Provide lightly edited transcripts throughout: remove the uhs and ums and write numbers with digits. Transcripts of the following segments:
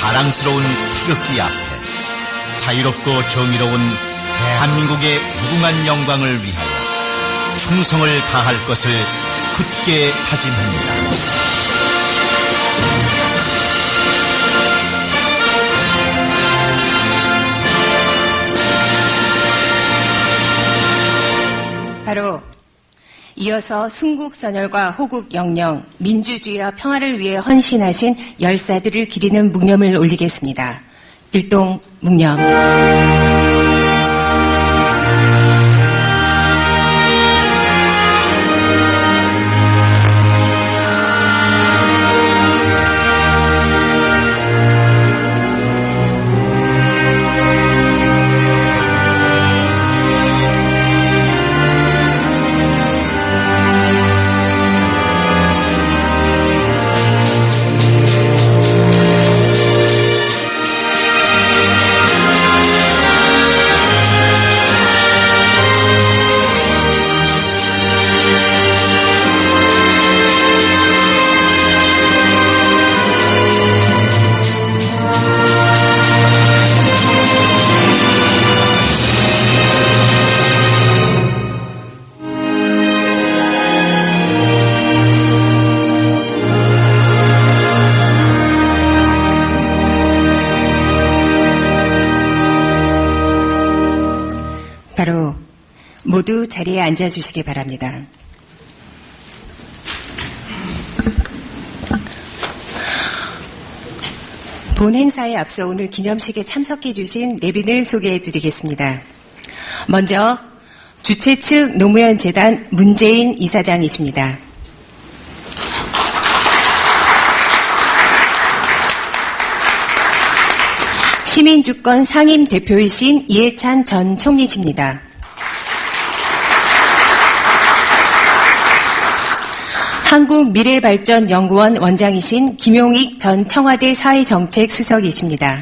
자랑스러운 태극기 앞에 자유롭고 정의로운 대한민국의 무궁한 영광을 위하여 충성을 다할 것을 굳게 다짐합니다. 바로 이어서 순국선열과 호국영령, 민주주의와 평화를 위해 헌신하신 열사들을 기리는 묵념을 올리겠습니다. 일동 묵념. 바로 모두 자리에 앉아주시기 바랍니다. 본 행사에 앞서 오늘 기념식에 참석해 주신 내빈을 소개해드리겠습니다. 먼저 주최 측 노무현 재단 문재인 이사장이십니다. 시민주권 상임 대표이신 이해찬 전 총리십니다. 한국미래발전연구원 원장이신 김용익 전 청와대 사회정책 수석이십니다.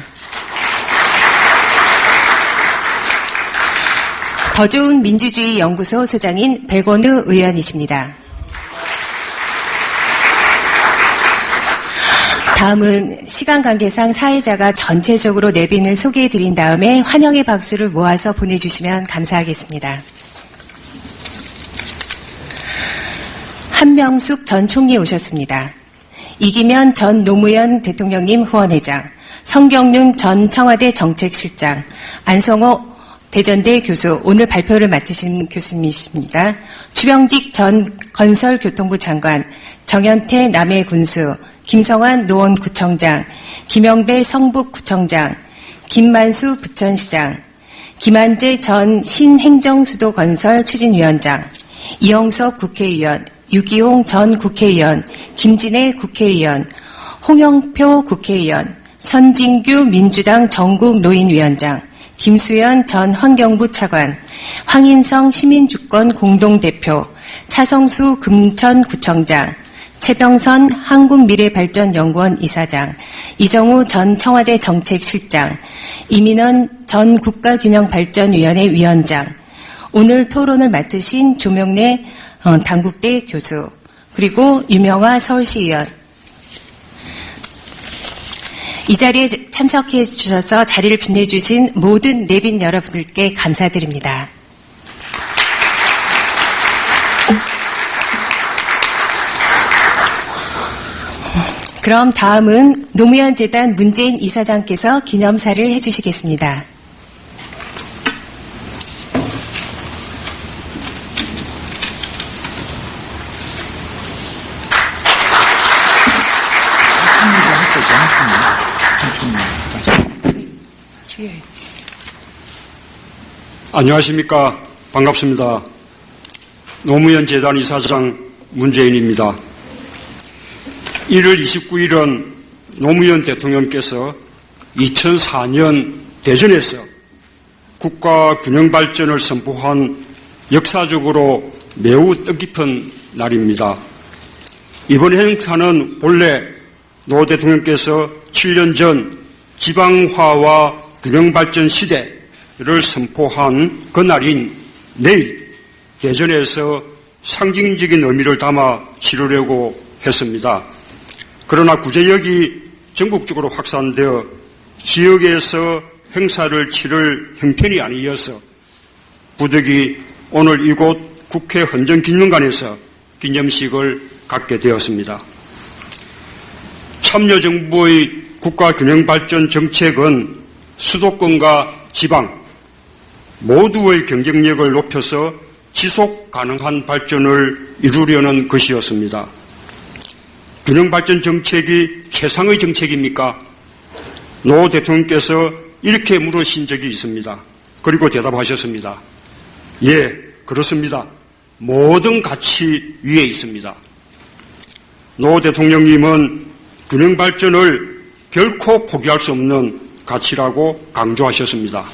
더 좋은 민주주의 연구소 소장인 백원우 의원이십니다. 다음은 시간 관계상 사회자가 전체적으로 내빈을 소개해드린 다음에 환영의 박수를 모아서 보내주시면 감사하겠습니다. 한명숙 전 총리 오셨습니다. 이기면 전 노무현 대통령님 후원회장, 성경윤 전 청와대 정책실장, 안성호 대전대 교수, 오늘 발표를 맡으신 교수님이십니다. 추병직 전 건설교통부 장관, 정현태 남해군수, 김성환 노원구청장, 김영배 성북구청장, 김만수 부천시장, 김한재 전 신행정수도건설 추진위원장, 이영석 국회의원, 유기홍 전 국회의원, 김진애 국회의원, 홍영표 국회의원, 선진규 민주당 전국노인위원장, 김수현 전 환경부 차관, 황인성 시민주권 공동대표, 차성수 금천구청장, 최병선 한국미래발전연구원 이사장, 이정우 전 청와대 정책실장, 이민원 전 국가균형발전위원회 위원장, 오늘 토론을 맡으신 조명래 단국대 교수, 그리고 유명화 서울시의원, 이 자리에 참석해 주셔서 자리를 빛내주신 모든 내빈 여러분들께 감사드립니다. 그럼 다음은 노무현 재단 문재인 이사장께서 기념사를 해주시겠습니다. 안녕하십니까. 반갑습니다. 노무현 재단 이사장 문재인입니다. 1월 29일은 노무현 대통령께서 2004년 대전에서 국가균형발전을 선포한 역사적으로 매우 뜻깊은 날입니다. 이번 행사는 본래 노 대통령께서 7년 전 지방화와 균형발전 시대를 선포한 그날인 내일 대전에서 상징적인 의미를 담아 치르려고 했습니다. 그러나 구제역이 전국적으로 확산되어 지역에서 행사를 치를 형편이 아니어서 부득이 오늘 이곳 국회 헌정기념관에서 기념식을 갖게 되었습니다. 참여정부의 국가균형발전 정책은 수도권과 지방 모두의 경쟁력을 높여서 지속 가능한 발전을 이루려는 것이었습니다. 균형발전 정책이 최상의 정책입니까? 노 대통령께서 이렇게 물으신 적이 있습니다. 그리고 대답하셨습니다. 예, 그렇습니다. 모든 가치 위에 있습니다. 노 대통령님은 균형발전을 결코 포기할 수 없는 가치라고 강조하셨습니다.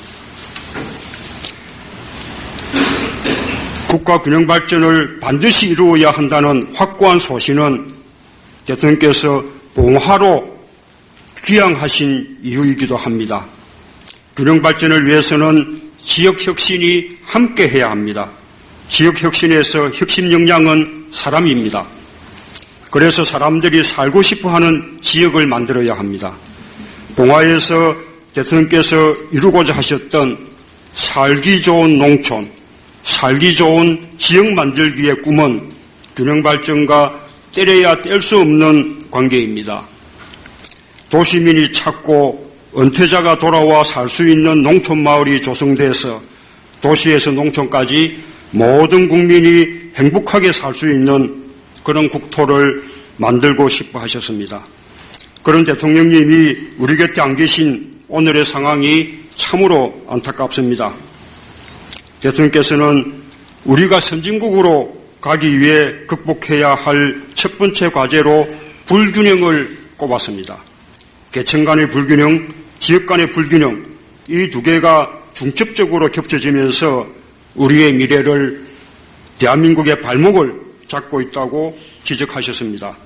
국가 균형발전을 반드시 이루어야 한다는 확고한 소신은 대통령께서 봉화로 귀향하신 이유이기도 합니다. 균형발전을 위해서는 지역혁신이 함께해야 합니다. 지역혁신에서 혁신 역량은 사람입니다. 그래서 사람들이 살고 싶어하는 지역을 만들어야 합니다. 봉화에서 대통령께서 이루고자 하셨던 살기 좋은 농촌, 살기 좋은 지역 만들기의 꿈은 균형발전과 때려야 뗄 수 없는 관계입니다. 도시민이 찾고 은퇴자가 돌아와 살 수 있는 농촌 마을이 조성돼서 도시에서 농촌까지 모든 국민이 행복하게 살 수 있는 그런 국토를 만들고 싶어 하셨습니다. 그런 대통령님이 우리 곁에 안 계신 오늘의 상황이 참으로 안타깝습니다. 대통령께서는 우리가 선진국으로 가기 위해 극복해야 할 첫 번째 과제로 불균형을 꼽았습니다. 계층 간의 불균형, 지역 간의 불균형, 이 두 개가 중첩적으로 겹쳐지면서 우리의 미래를 대한민국의 발목을 잡고 있다고 지적하셨습니다.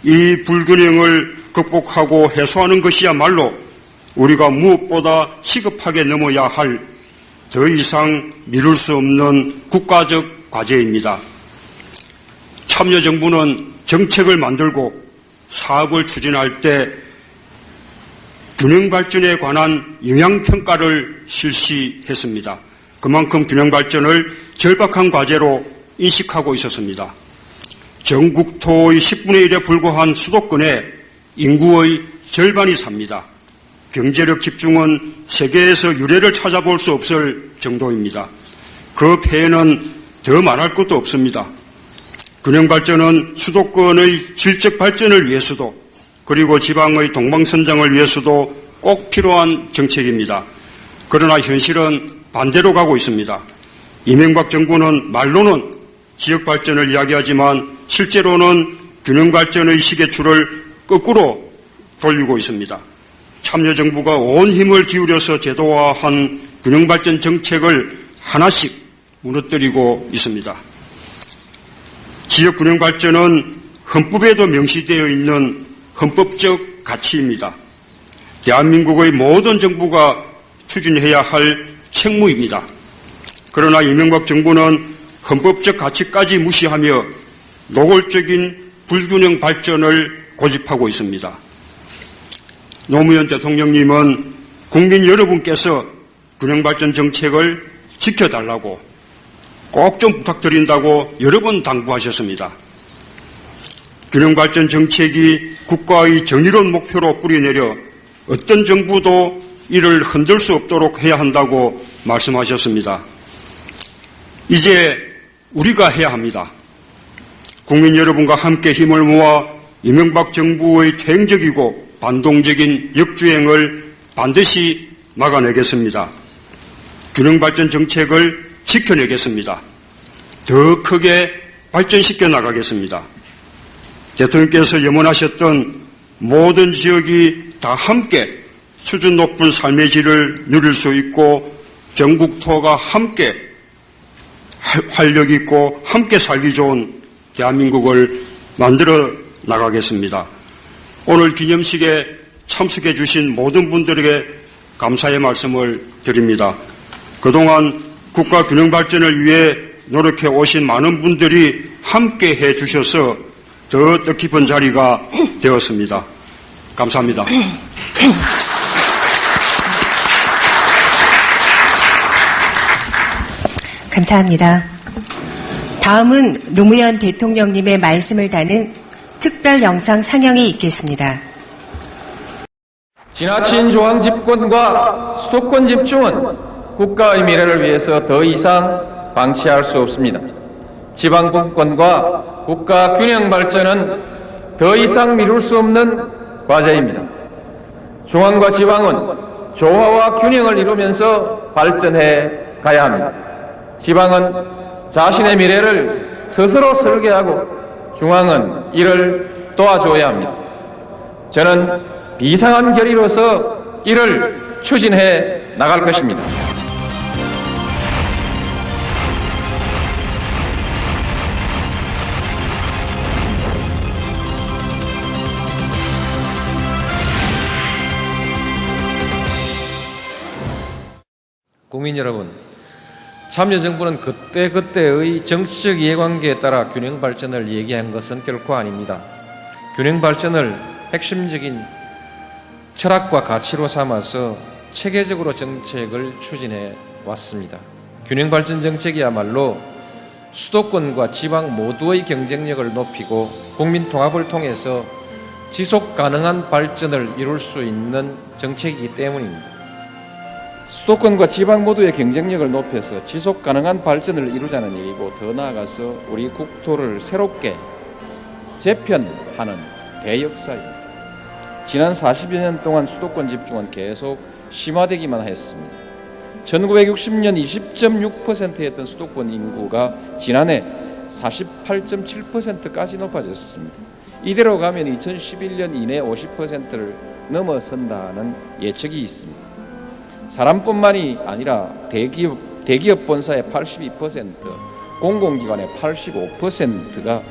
이 불균형을 극복하고 해소하는 것이야말로 우리가 무엇보다 시급하게 넘어야 할 더 이상 미룰 수 없는 국가적 과제입니다. 참여정부는 정책을 만들고 사업을 추진할 때 균형발전에 관한 영향평가를 실시했습니다. 그만큼 균형발전을 절박한 과제로 인식하고 있었습니다. 전국토의 10분의 1에 불과한 수도권에 인구의 절반이 삽니다. 경제력 집중은 세계에서 유례를 찾아볼 수 없을 정도입니다. 그 폐해는 더 말할 것도 없습니다. 균형발전은 수도권의 질적 발전을 위해서도 그리고 지방의 동방선장을 위해서도 꼭 필요한 정책입니다. 그러나 현실은 반대로 가고 있습니다. 이명박 정부는 말로는 지역발전을 이야기하지만 실제로는 균형발전의 시계추를 거꾸로 돌리고 있습니다. 참여정부가 온 힘을 기울여서 제도화한 균형발전 정책을 하나씩 무너뜨리고 있습니다. 지역균형발전은 헌법에도 명시되어 있는 헌법적 가치입니다. 대한민국의 모든 정부가 추진해야 할 책무입니다. 그러나 이명박 정부는 헌법적 가치까지 무시하며 노골적인 불균형 발전을 고집하고 있습니다. 노무현 대통령님은 국민 여러분께서 균형발전 정책을 지켜달라고 꼭 좀 부탁드린다고 여러 번 당부하셨습니다. 균형발전 정책이 국가의 정의로운 목표로 뿌리내려 어떤 정부도 이를 흔들 수 없도록 해야 한다고 말씀하셨습니다. 이제 우리가 해야 합니다. 국민 여러분과 함께 힘을 모아 이명박 정부의 퇴행적이고 반동적인 역주행을 반드시 막아내겠습니다. 균형발전 정책을 지켜내겠습니다. 더 크게 발전시켜 나가겠습니다. 대통령께서 염원하셨던 모든 지역이 다 함께 수준 높은 삶의 질을 누릴 수 있고 전국토가 함께 활력 있고 함께 살기 좋은 대한민국을 만들어 나가겠습니다. 오늘 기념식에 참석해 주신 모든 분들에게 감사의 말씀을 드립니다. 그동안 국가 균형 발전을 위해 노력해 오신 많은 분들이 함께 해 주셔서 더 뜻깊은 자리가 되었습니다. 감사합니다. 감사합니다. 다음은 노무현 대통령님의 말씀을 다는 특별 영상 상영이 있겠습니다. 지나친 조항 집권과 수도권 집중은 국가의 미래를 위해서 더 이상 방치할 수 없습니다. 지방분권과 국가 균형 발전은 더 이상 미룰 수 없는 과제입니다. 중앙과 지방은 조화와 균형을 이루면서 발전해 가야 합니다. 지방은 자신의 미래를 스스로 설계하고 중앙은 이를 도와줘야 합니다. 저는 비상한 결의로서 이를 추진해 나갈 것입니다. 국민 여러분, 참여정부는 그때그때의 정치적 이해관계에 따라 균형 발전을 얘기한 것은 결코 아닙니다. 균형 발전을 핵심적인 철학과 가치로 삼아서 체계적으로 정책을 추진해 왔습니다. 균형 발전 정책이야말로 수도권과 지방 모두의 경쟁력을 높이고 국민 통합을 통해서 지속 가능한 발전을 이룰 수 있는 정책이기 때문입니다. 수도권과 지방 모두의 경쟁력을 높여서 지속 가능한 발전을 이루자는 얘기고, 더 나아가서 우리 국토를 새롭게 재편하는 대역사입니다. 지난 40여 년 동안 수도권 집중은 계속 심화되기만 했습니다. 1960년 20.6%였던 수도권 인구가 지난해 48.7%까지 높아졌습니다. 이대로 가면 2011년 이내 50%를 넘어선다는 예측이 있습니다. 사람뿐만이 아니라 대기업 본사의 82%, 공공기관의 85%가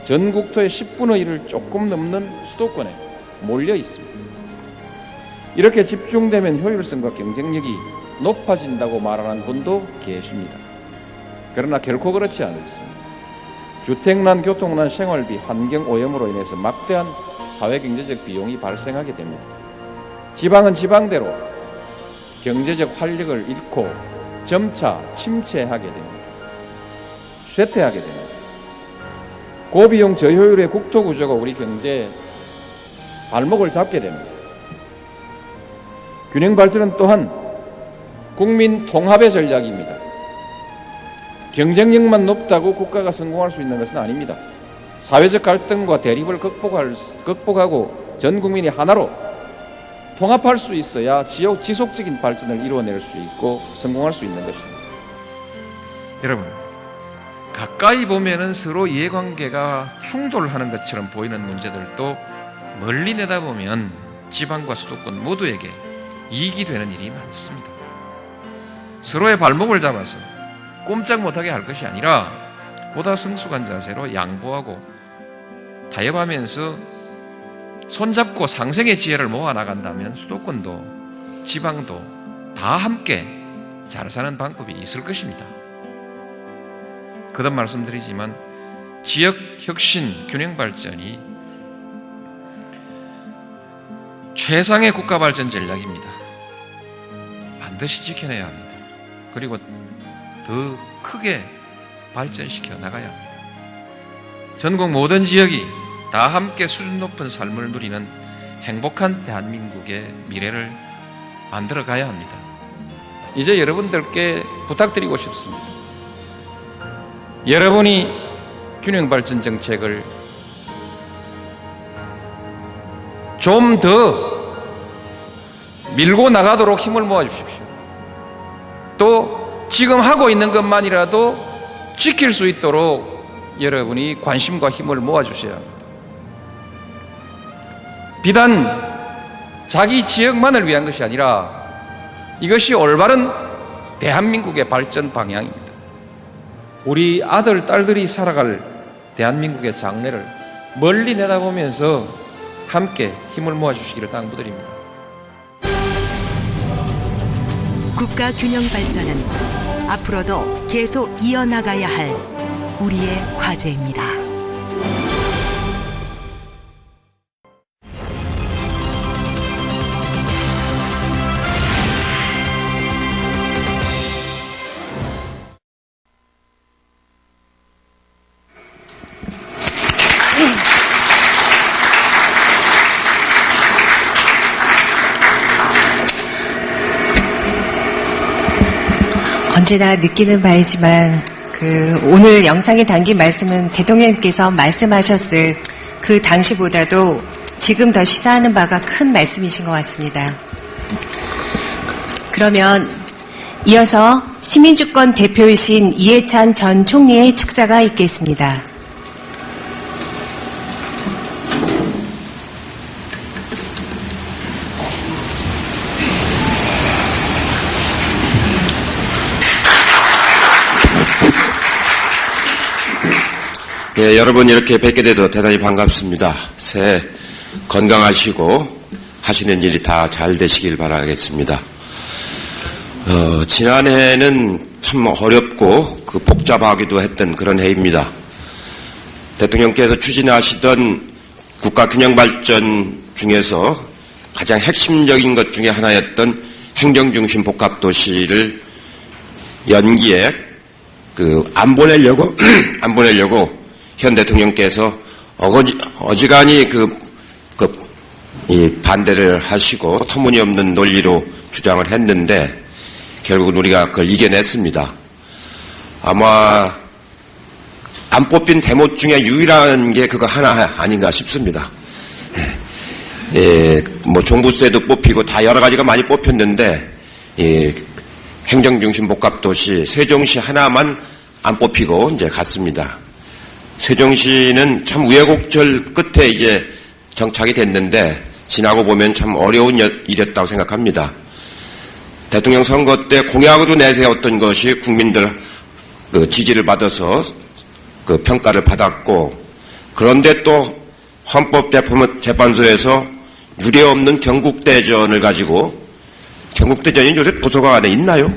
전 국토의 10분의 1을 조금 넘는 수도권에 몰려 있습니다. 이렇게 집중되면 효율성과 경쟁력이 높아진다고 말하는 분도 계십니다. 그러나 결코 그렇지 않습니다. 주택난, 교통난, 생활비, 환경오염으로 인해서 막대한 사회경제적 비용이 발생하게 됩니다. 지방은 지방대로 경제적 활력을 잃고 점차 침체하게 됩니다. 쇠퇴하게 됩니다. 고비용 저효율의 국토구조가 우리 경제에 발목을 잡게 됩니다. 균형 발전은 또한 국민 통합의 전략입니다. 경쟁력만 높다고 국가가 성공할 수 있는 것은 아닙니다. 사회적 갈등과 대립을 극복하고 전 국민이 하나로 통합할 수 있어야 지속적인 발전을 이루어낼 수 있고 성공할 수 있는 것입니다. 여러분, 가까이 보면은 서로 이해관계가 충돌하는 것처럼 보이는 문제들도 멀리 내다보면 지방과 수도권 모두에게 이익이 되는 일이 많습니다. 서로의 발목을 잡아서 꼼짝 못하게 할 것이 아니라 보다 성숙한 자세로 양보하고 타협하면서 손잡고 상생의 지혜를 모아나간다면 수도권도 지방도 다 함께 잘 사는 방법이 있을 것입니다. 거듭 말씀드리지만 지역 혁신 균형 발전이 최상의 국가 발전 전략입니다. 반드시 지켜내야 합니다. 그리고 더 크게 발전시켜 나가야 합니다. 전국 모든 지역이 다 함께 수준 높은 삶을 누리는 행복한 대한민국의 미래를 만들어 가야 합니다. 이제 여러분들께 부탁드리고 싶습니다. 여러분이 균형 발전 정책을 좀 더 밀고 나가도록 힘을 모아 주십시오. 또 지금 하고 있는 것만이라도 지킬 수 있도록 여러분이 관심과 힘을 모아 주셔야 합니다. 비단 자기 지역만을 위한 것이 아니라 이것이 올바른 대한민국의 발전 방향입니다. 우리 아들, 딸들이 살아갈 대한민국의 장래를 멀리 내다보면서 함께 힘을 모아주시기를 당부드립니다. 국가 균형 발전은 앞으로도 계속 이어나가야 할 우리의 과제입니다. 언제나 느끼는 바이지만 오늘 영상에 담긴 말씀은 대통령님께서 말씀하셨을 그 당시보다도 지금 더 시사하는 바가 큰 말씀이신 것 같습니다. 그러면 이어서 시민주권 대표이신 이해찬 전 총리의 축사가 있겠습니다. 예, 여러분 이렇게 뵙게 돼서 대단히 반갑습니다. 새해 건강하시고 하시는 일이 다 잘 되시길 바라겠습니다. 지난해는 참 어렵고 복잡하기도 했던 그런 해입니다. 대통령께서 추진하시던 국가균형발전 중에서 가장 핵심적인 것 중에 하나였던 행정중심 복합도시를 연기에 안 보내려고 현 대통령께서 어지간히 이 반대를 하시고 터무니없는 논리로 주장을 했는데 결국은 우리가 그걸 이겨냈습니다. 아마 안 뽑힌 대목 중에 유일한 게 그거 하나 아닌가 싶습니다. 뭐 종부세도 뽑히고 다 여러 가지가 많이 뽑혔는데 행정중심 복합도시 세종시 하나만 안 뽑히고 이제 갔습니다. 세종시는 참 우여곡절 끝에 이제 정착이 됐는데 지나고 보면 참 어려운 일이었다고 생각합니다. 대통령 선거 때 공약으로 내세웠던 것이 국민들 지지를 받아서 평가를 받았고, 그런데 또 헌법재판소에서 유례없는 경국대전을 가지고, 경국대전이 요새 도서관에 있나요?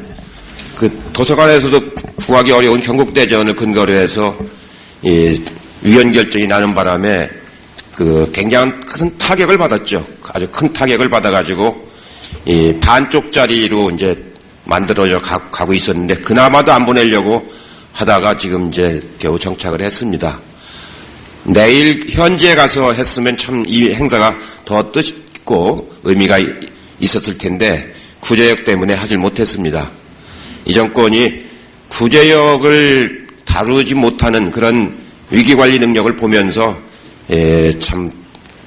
도서관에서도 구하기 어려운 경국대전을 근거로 해서 위헌 결정이 나는 바람에 굉장한 큰 타격을 받았죠. 아주 큰 타격을 받아가지고 반쪽짜리로 이제 만들어져 가고 있었는데 그나마도 안 보내려고 하다가 지금 이제 겨우 정착을 했습니다. 내일 현지에 가서 했으면 참 이 행사가 더 뜻있고 의미가 있었을 텐데 구제역 때문에 하질 못했습니다. 이 정권이 구제역을 다루지 못하는 그런 위기관리 능력을 보면서 참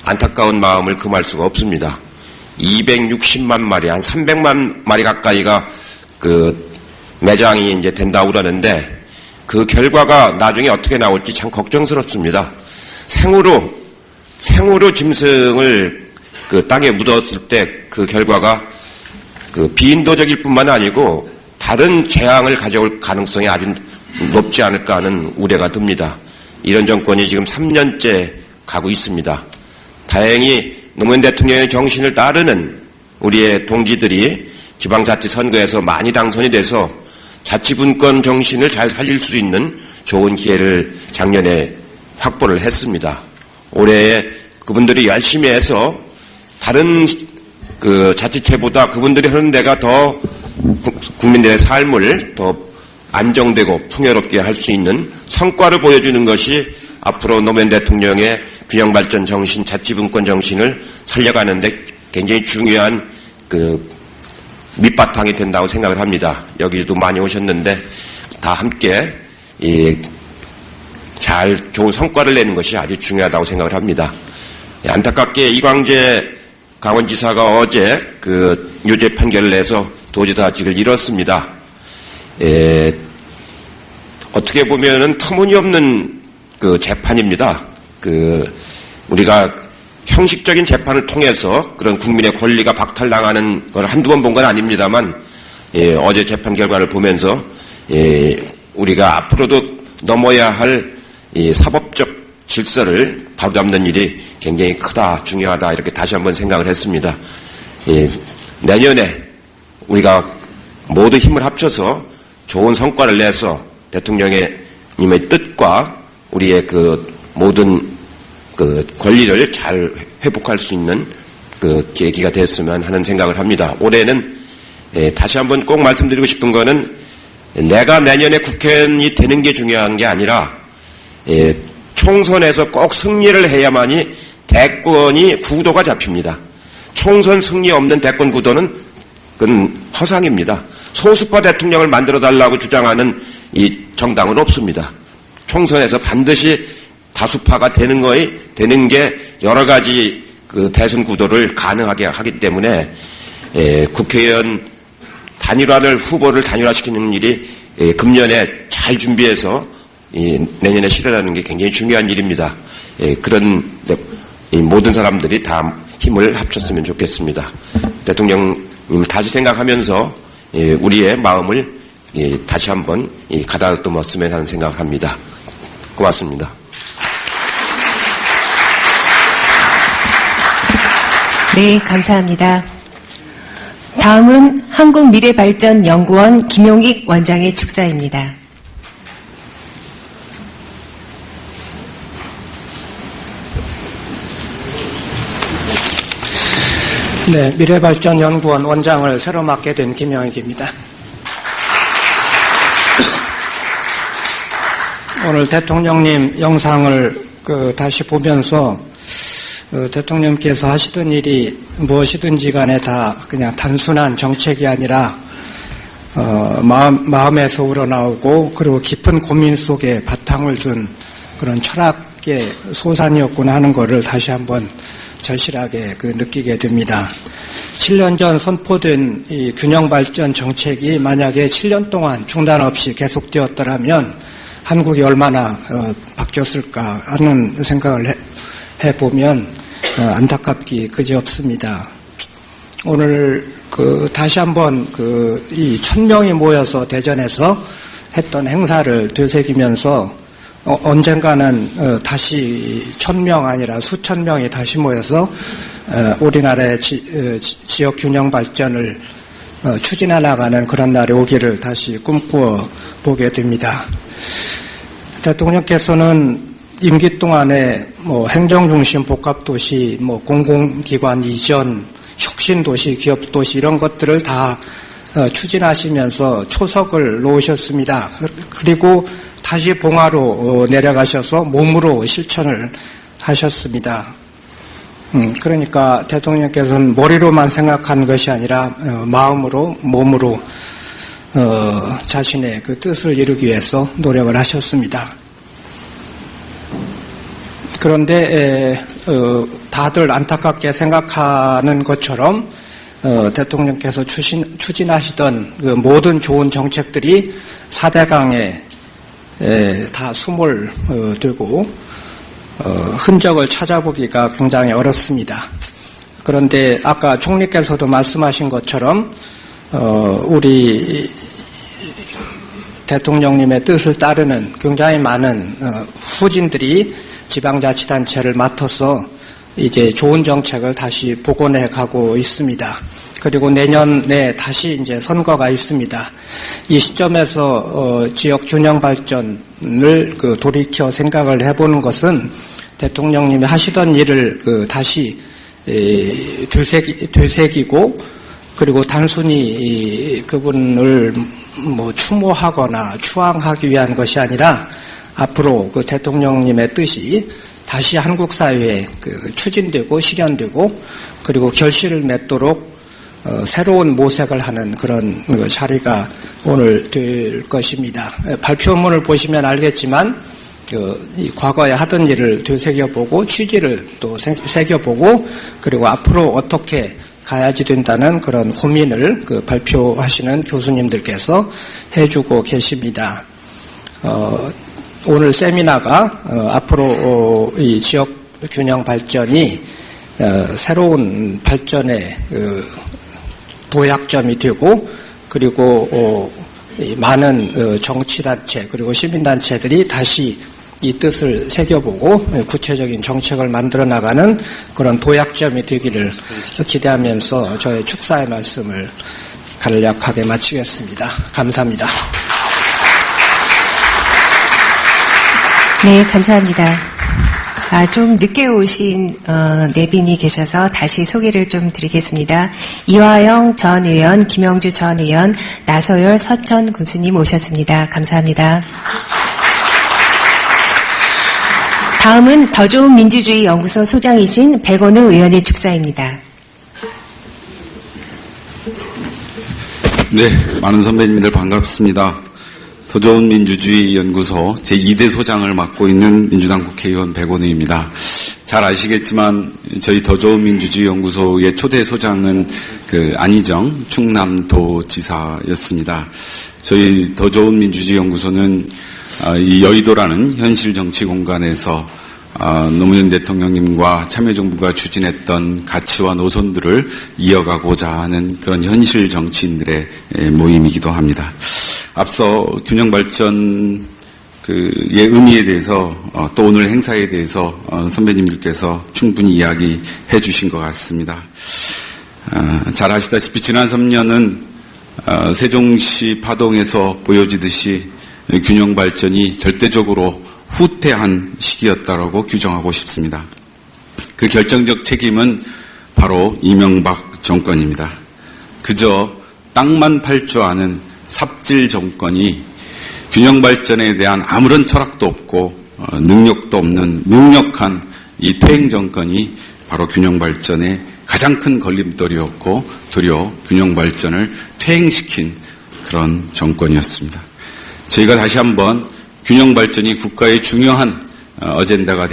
안타까운 마음을 금할 수가 없습니다. 260만 마리, 한 300만 마리 가까이가 매장이 이제 된다고 그러는데 그 결과가 나중에 어떻게 나올지 참 걱정스럽습니다. 생으로 짐승을 땅에 묻었을 때 그 결과가 비인도적일 뿐만 아니고 다른 재앙을 가져올 가능성이 아주 높지 않을까 하는 우려가 듭니다. 이런 정권이 지금 3년째 가고 있습니다. 다행히 노무현 대통령의 정신을 따르는 우리의 동지들이 지방자치선거에서 많이 당선이 돼서 자치분권 정신을 잘 살릴 수 있는 좋은 기회를 작년에 확보를 했습니다. 올해 그분들이 열심히 해서 다른 자치체보다 그분들이 하는 데가 더 국민들의 삶을 더 안정되고 풍요롭게 할 수 있는 성과를 보여주는 것이 앞으로 노무현 대통령의 균형발전 정신, 자치분권 정신을 살려가는데 굉장히 중요한 밑바탕이 된다고 생각을 합니다. 여기도 많이 오셨는데 다 함께 좋은 성과를 내는 것이 아주 중요하다고 생각을 합니다. 안타깝게 이광재 강원지사가 어제 유죄 판결을 내서 도지사직을 잃었습니다. 어떻게 보면은 터무니없는 재판입니다. 우리가 형식적인 재판을 통해서 그런 국민의 권리가 박탈당하는 걸 한두 번 본 건 아닙니다만, 어제 재판 결과를 보면서, 우리가 앞으로도 넘어야 할 사법적 질서를 바로잡는 일이 굉장히 크다, 중요하다, 이렇게 다시 한번 생각을 했습니다. 내년에 우리가 모두 힘을 합쳐서 좋은 성과를 내서 대통령님의 뜻과 우리의 모든 권리를 잘 회복할 수 있는 계기가 됐으면 하는 생각을 합니다. 올해는 다시 한번 꼭 말씀드리고 싶은 거는 내가 내년에 국회의원이 되는 게 중요한 게 아니라 총선에서 꼭 승리를 해야만이 대권이 구도가 잡힙니다. 총선 승리 없는 대권 구도는 그건 허상입니다. 소수파 대통령을 만들어달라고 주장하는 이 정당은 없습니다. 총선에서 반드시 다수파가 되는 게 여러 가지 그 대선 구도를 가능하게 하기 때문에 국회의원 후보를 단일화시키는 일이 금년에 잘 준비해서 내년에 실현하는 게 굉장히 중요한 일입니다. 그런 모든 사람들이 다 힘을 합쳤으면 좋겠습니다. 대통령님 다시 생각하면서 우리의 마음을 다시 한번 가다듬었으면 하는 생각을 합니다. 고맙습니다. 네, 감사합니다. 다음은 한국미래발전연구원 김용익 원장의 축사입니다. 네, 미래발전연구원 원장을 새로 맡게 된 김용익입니다. 오늘 대통령님 영상을 다시 보면서 대통령께서 하시던 일이 무엇이든지 간에 다 그냥 단순한 정책이 아니라 마음에서 우러나오고 그리고 깊은 고민 속에 바탕을 둔 그런 철학의 소산이었구나 하는 것을 다시 한번 절실하게 느끼게 됩니다. 7년 전 선포된 이 균형발전 정책이 만약에 7년 동안 중단 없이 계속되었더라면 한국이 얼마나 바뀌었을까 하는 생각을 해보면 안타깝기 그지없습니다. 오늘 다시 한번 이 1000명이 모여서 대전에서 했던 행사를 되새기면서 언젠가는 다시 1000명 아니라 수천 명이 다시 모여서 우리나라의 지역 균형 발전을 추진해 나가는 그런 날이 오기를 다시 꿈꾸어 보게 됩니다. 대통령께서는 임기 동안에 행정중심 복합도시, 공공기관 이전, 혁신도시, 기업도시 이런 것들을 다 추진하시면서 초석을 놓으셨습니다. 그리고 다시 봉화로 내려가셔서 몸으로 실천을 하셨습니다. 그러니까 대통령께서는 머리로만 생각한 것이 아니라 마음으로, 몸으로 자신의 그 뜻을 이루기 위해서 노력을 하셨습니다. 그런데 다들 안타깝게 생각하는 것처럼 대통령께서 추진하시던 그 모든 좋은 정책들이 4대강에 다 수몰되고 흔적을 찾아보기가 굉장히 어렵습니다. 그런데 아까 총리께서도 말씀하신 것처럼 우리 대통령님의 뜻을 따르는 굉장히 많은 후진들이 지방자치단체를 맡아서 이제 좋은 정책을 다시 복원해 가고 있습니다. 그리고 내년에 다시 이제 선거가 있습니다. 이 시점에서 지역 균형 발전을 돌이켜 생각을 해보는 것은 대통령님이 하시던 일을 다시 되새기고 그리고 단순히 그분을 추모하거나 추앙하기 위한 것이 아니라 앞으로 그 대통령님의 뜻이 다시 한국 사회에 추진되고 실현되고 그리고 결실을 맺도록 새로운 모색을 하는 그런 자리가 오늘 될 것입니다. 발표문을 보시면 알겠지만 이 과거에 하던 일을 되새겨보고 취지를 또 새겨보고 그리고 앞으로 어떻게 가야지 된다는 그런 고민을 발표하시는 교수님들께서 해주고 계십니다. 오늘 세미나가 앞으로 이 지역 균형 발전이 새로운 발전의 도약점이 되고 그리고 많은 정치단체 그리고 시민단체들이 다시 이 뜻을 새겨보고 구체적인 정책을 만들어 나가는 그런 도약점이 되기를 기대하면서 저의 축사의 말씀을 간략하게 마치겠습니다. 감사합니다. 네, 감사합니다. 좀 늦게 오신 내빈이 계셔서 다시 소개를 좀 드리겠습니다. 이화영 전 의원, 김영주 전 의원, 나서열 서천 군수님 오셨습니다. 감사합니다. 다음은 더 좋은 민주주의 연구소 소장이신 백원우 의원의 축사입니다. 네, 많은 선배님들 반갑습니다. 더 좋은 민주주의 연구소 제2대 소장을 맡고 있는 민주당 국회의원 백원우입니다. 잘 아시겠지만 저희 더 좋은 민주주의 연구소의 초대 소장은 안희정 충남도지사였습니다. 저희 더 좋은 민주주의 연구소는 이 여의도라는 현실 정치 공간에서 노무현 대통령님과 참여정부가 추진했던 가치와 노선들을 이어가고자 하는 그런 현실 정치인들의 모임이기도 합니다. 앞서 균형발전의 의미에 대해서 또 오늘 행사에 대해서 선배님들께서 충분히 이야기해 주신 것 같습니다. 잘 아시다시피 지난 3년은 세종시 파동에서 보여지듯이 균형발전이 절대적으로 후퇴한 시기였다라고 규정하고 싶습니다. 그 결정적 책임은 바로 이명박 정권입니다. 그저 땅만 팔 줄 아는 삽질 정권이 균형발전에 대한 아무런 철학도 없고 능력도 없는 무력한 이 퇴행 정권이 바로 균형발전의 가장 큰 걸림돌이었고 도리어 균형발전을 퇴행시킨 그런 정권이었습니다. 저희가 다시 한번 균형발전이 국가의 중요한 어젠다가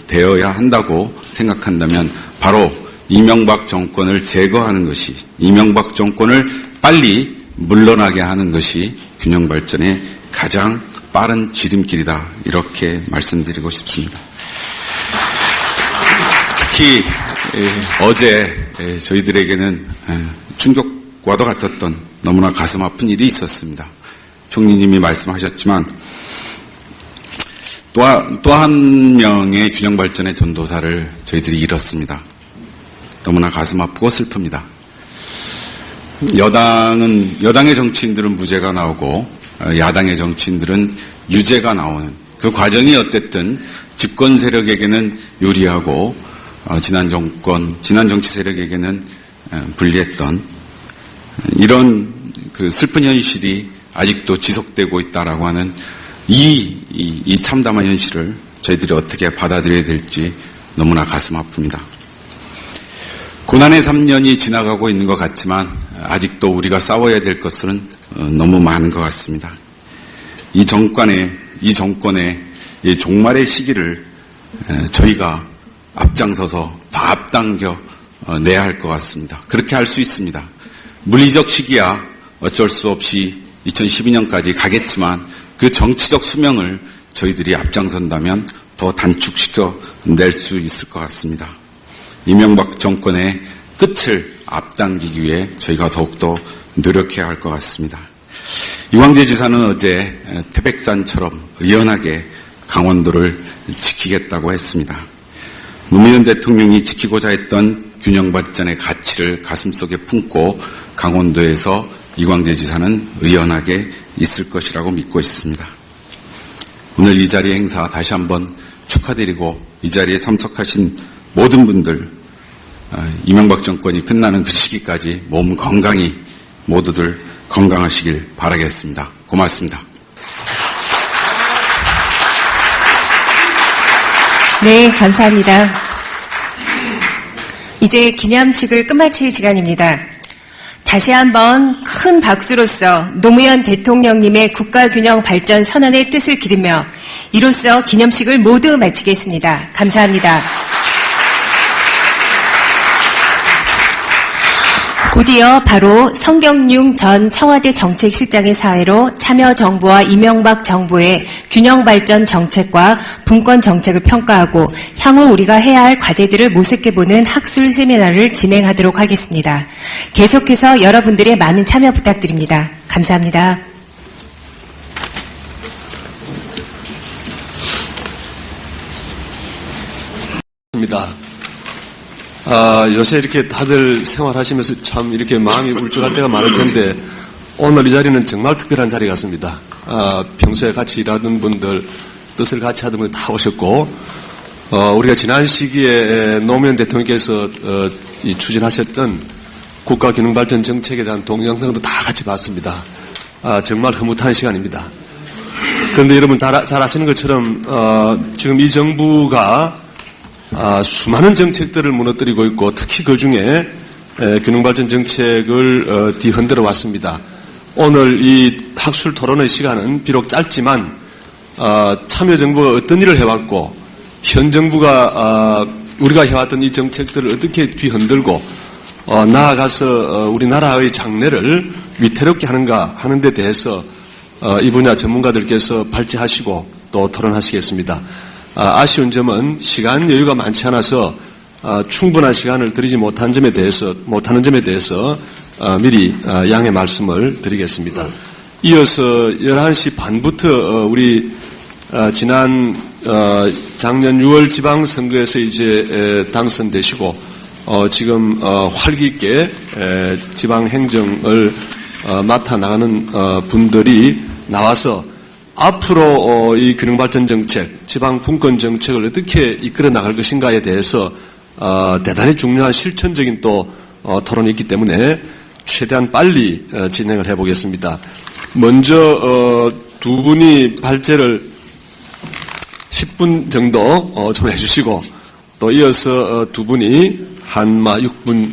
되어야 한다고 생각한다면 바로 이명박 정권을 제거하는 것이, 이명박 정권을 빨리 물러나게 하는 것이 균형발전의 가장 빠른 지름길이다, 이렇게 말씀드리고 싶습니다. 특히 어제 저희들에게는 충격과도 같았던 너무나 가슴 아픈 일이 있었습니다. 총리님이 말씀하셨지만 또 한 명의 균형발전의 전도사를 저희들이 잃었습니다. 너무나 가슴 아프고 슬픕니다. 여당의 정치인들은 무죄가 나오고 야당의 정치인들은 유죄가 나오는 그 과정이 어쨌든 집권 세력에게는 유리하고 지난 정치 세력에게는 불리했던 이런 그 슬픈 현실이 아직도 지속되고 있다라고 하는 이 참담한 현실을 저희들이 어떻게 받아들여야 될지 너무나 가슴 아픕니다. 고난의 3년이 지나가고 있는 것 같지만 아직도 우리가 싸워야 될 것은 너무 많은 것 같습니다. 이 정권의 이 종말의 시기를 저희가 앞장서서 더 앞당겨 내야 할 것 같습니다. 그렇게 할 수 있습니다. 물리적 시기야 어쩔 수 없이 2012년까지 가겠지만 그 정치적 수명을 저희들이 앞장선다면 더 단축시켜 낼 수 있을 것 같습니다. 이명박 정권의 끝을 앞당기기 위해 저희가 더욱더 노력해야 할 것 같습니다. 이광재 지사는 어제 태백산처럼 의연하게 강원도를 지키겠다고 했습니다. 노무현 대통령이 지키고자 했던 균형발전의 가치를 가슴속에 품고 강원도에서 이광재 지사는 의연하게 있을 것이라고 믿고 있습니다. 오늘 이 자리 행사 다시 한번 축하드리고 이 자리에 참석하신 모든 분들 이명박 정권이 끝나는 그 시기까지 몸 건강히 모두들 건강하시길 바라겠습니다. 고맙습니다. 네, 감사합니다. 이제 기념식을 끝마칠 시간입니다. 다시 한번 큰 박수로서 노무현 대통령님의 국가균형 발전 선언의 뜻을 기리며 이로써 기념식을 모두 마치겠습니다. 감사합니다. 곧이어 바로 성경용 전 청와대 정책실장의 사회로 참여정부와 이명박 정부의 균형발전 정책과 분권 정책을 평가하고 향후 우리가 해야 할 과제들을 모색해보는 학술 세미나를 진행하도록 하겠습니다. 계속해서 여러분들의 많은 참여 부탁드립니다. 감사합니다. 요새 이렇게 다들 생활하시면서 참 이렇게 마음이 울적할 때가 많을 텐데 오늘 이 자리는 정말 특별한 자리 같습니다. 평소에 같이 일하던 분들, 뜻을 같이 하던 분들 다 오셨고 우리가 지난 시기에 노무현 대통령께서 추진하셨던 국가균형발전 정책에 대한 동영상도 다 같이 봤습니다. 정말 흐뭇한 시간입니다. 그런데 여러분 잘 아시는 것처럼 지금 이 정부가 수많은 정책들을 무너뜨리고 있고 특히 그중에 균형발전 정책을 뒤흔들어 왔습니다. 오늘 이 학술 토론의 시간은 비록 짧지만 참여정부가 어떤 일을 해왔고 현 정부가 우리가 해왔던 이 정책들을 어떻게 뒤흔들고 나아가서 우리나라의 장래를 위태롭게 하는가 하는 데 대해서 이 분야 전문가들께서 발제하시고 또 토론하시겠습니다. 아쉬운 점은 시간 여유가 많지 않아서 충분한 시간을 드리지 못하는 점에 대해서 미리 양해 말씀을 드리겠습니다. 이어서 11시 반부터 우리 지난 작년 6월 지방선거에서 이제 당선되시고 지금 활기 있게 지방행정을 맡아 나가는 분들이 나와서 앞으로 이 균형발전 정책, 지방 분권 정책을 어떻게 이끌어 나갈 것인가에 대해서 대단히 중요한 실천적인 또 토론이 있기 때문에 최대한 빨리 진행을 해보겠습니다. 먼저 두 분이 발제를 10분 정도 좀 해주시고 또 이어서 두 분이 한 6분,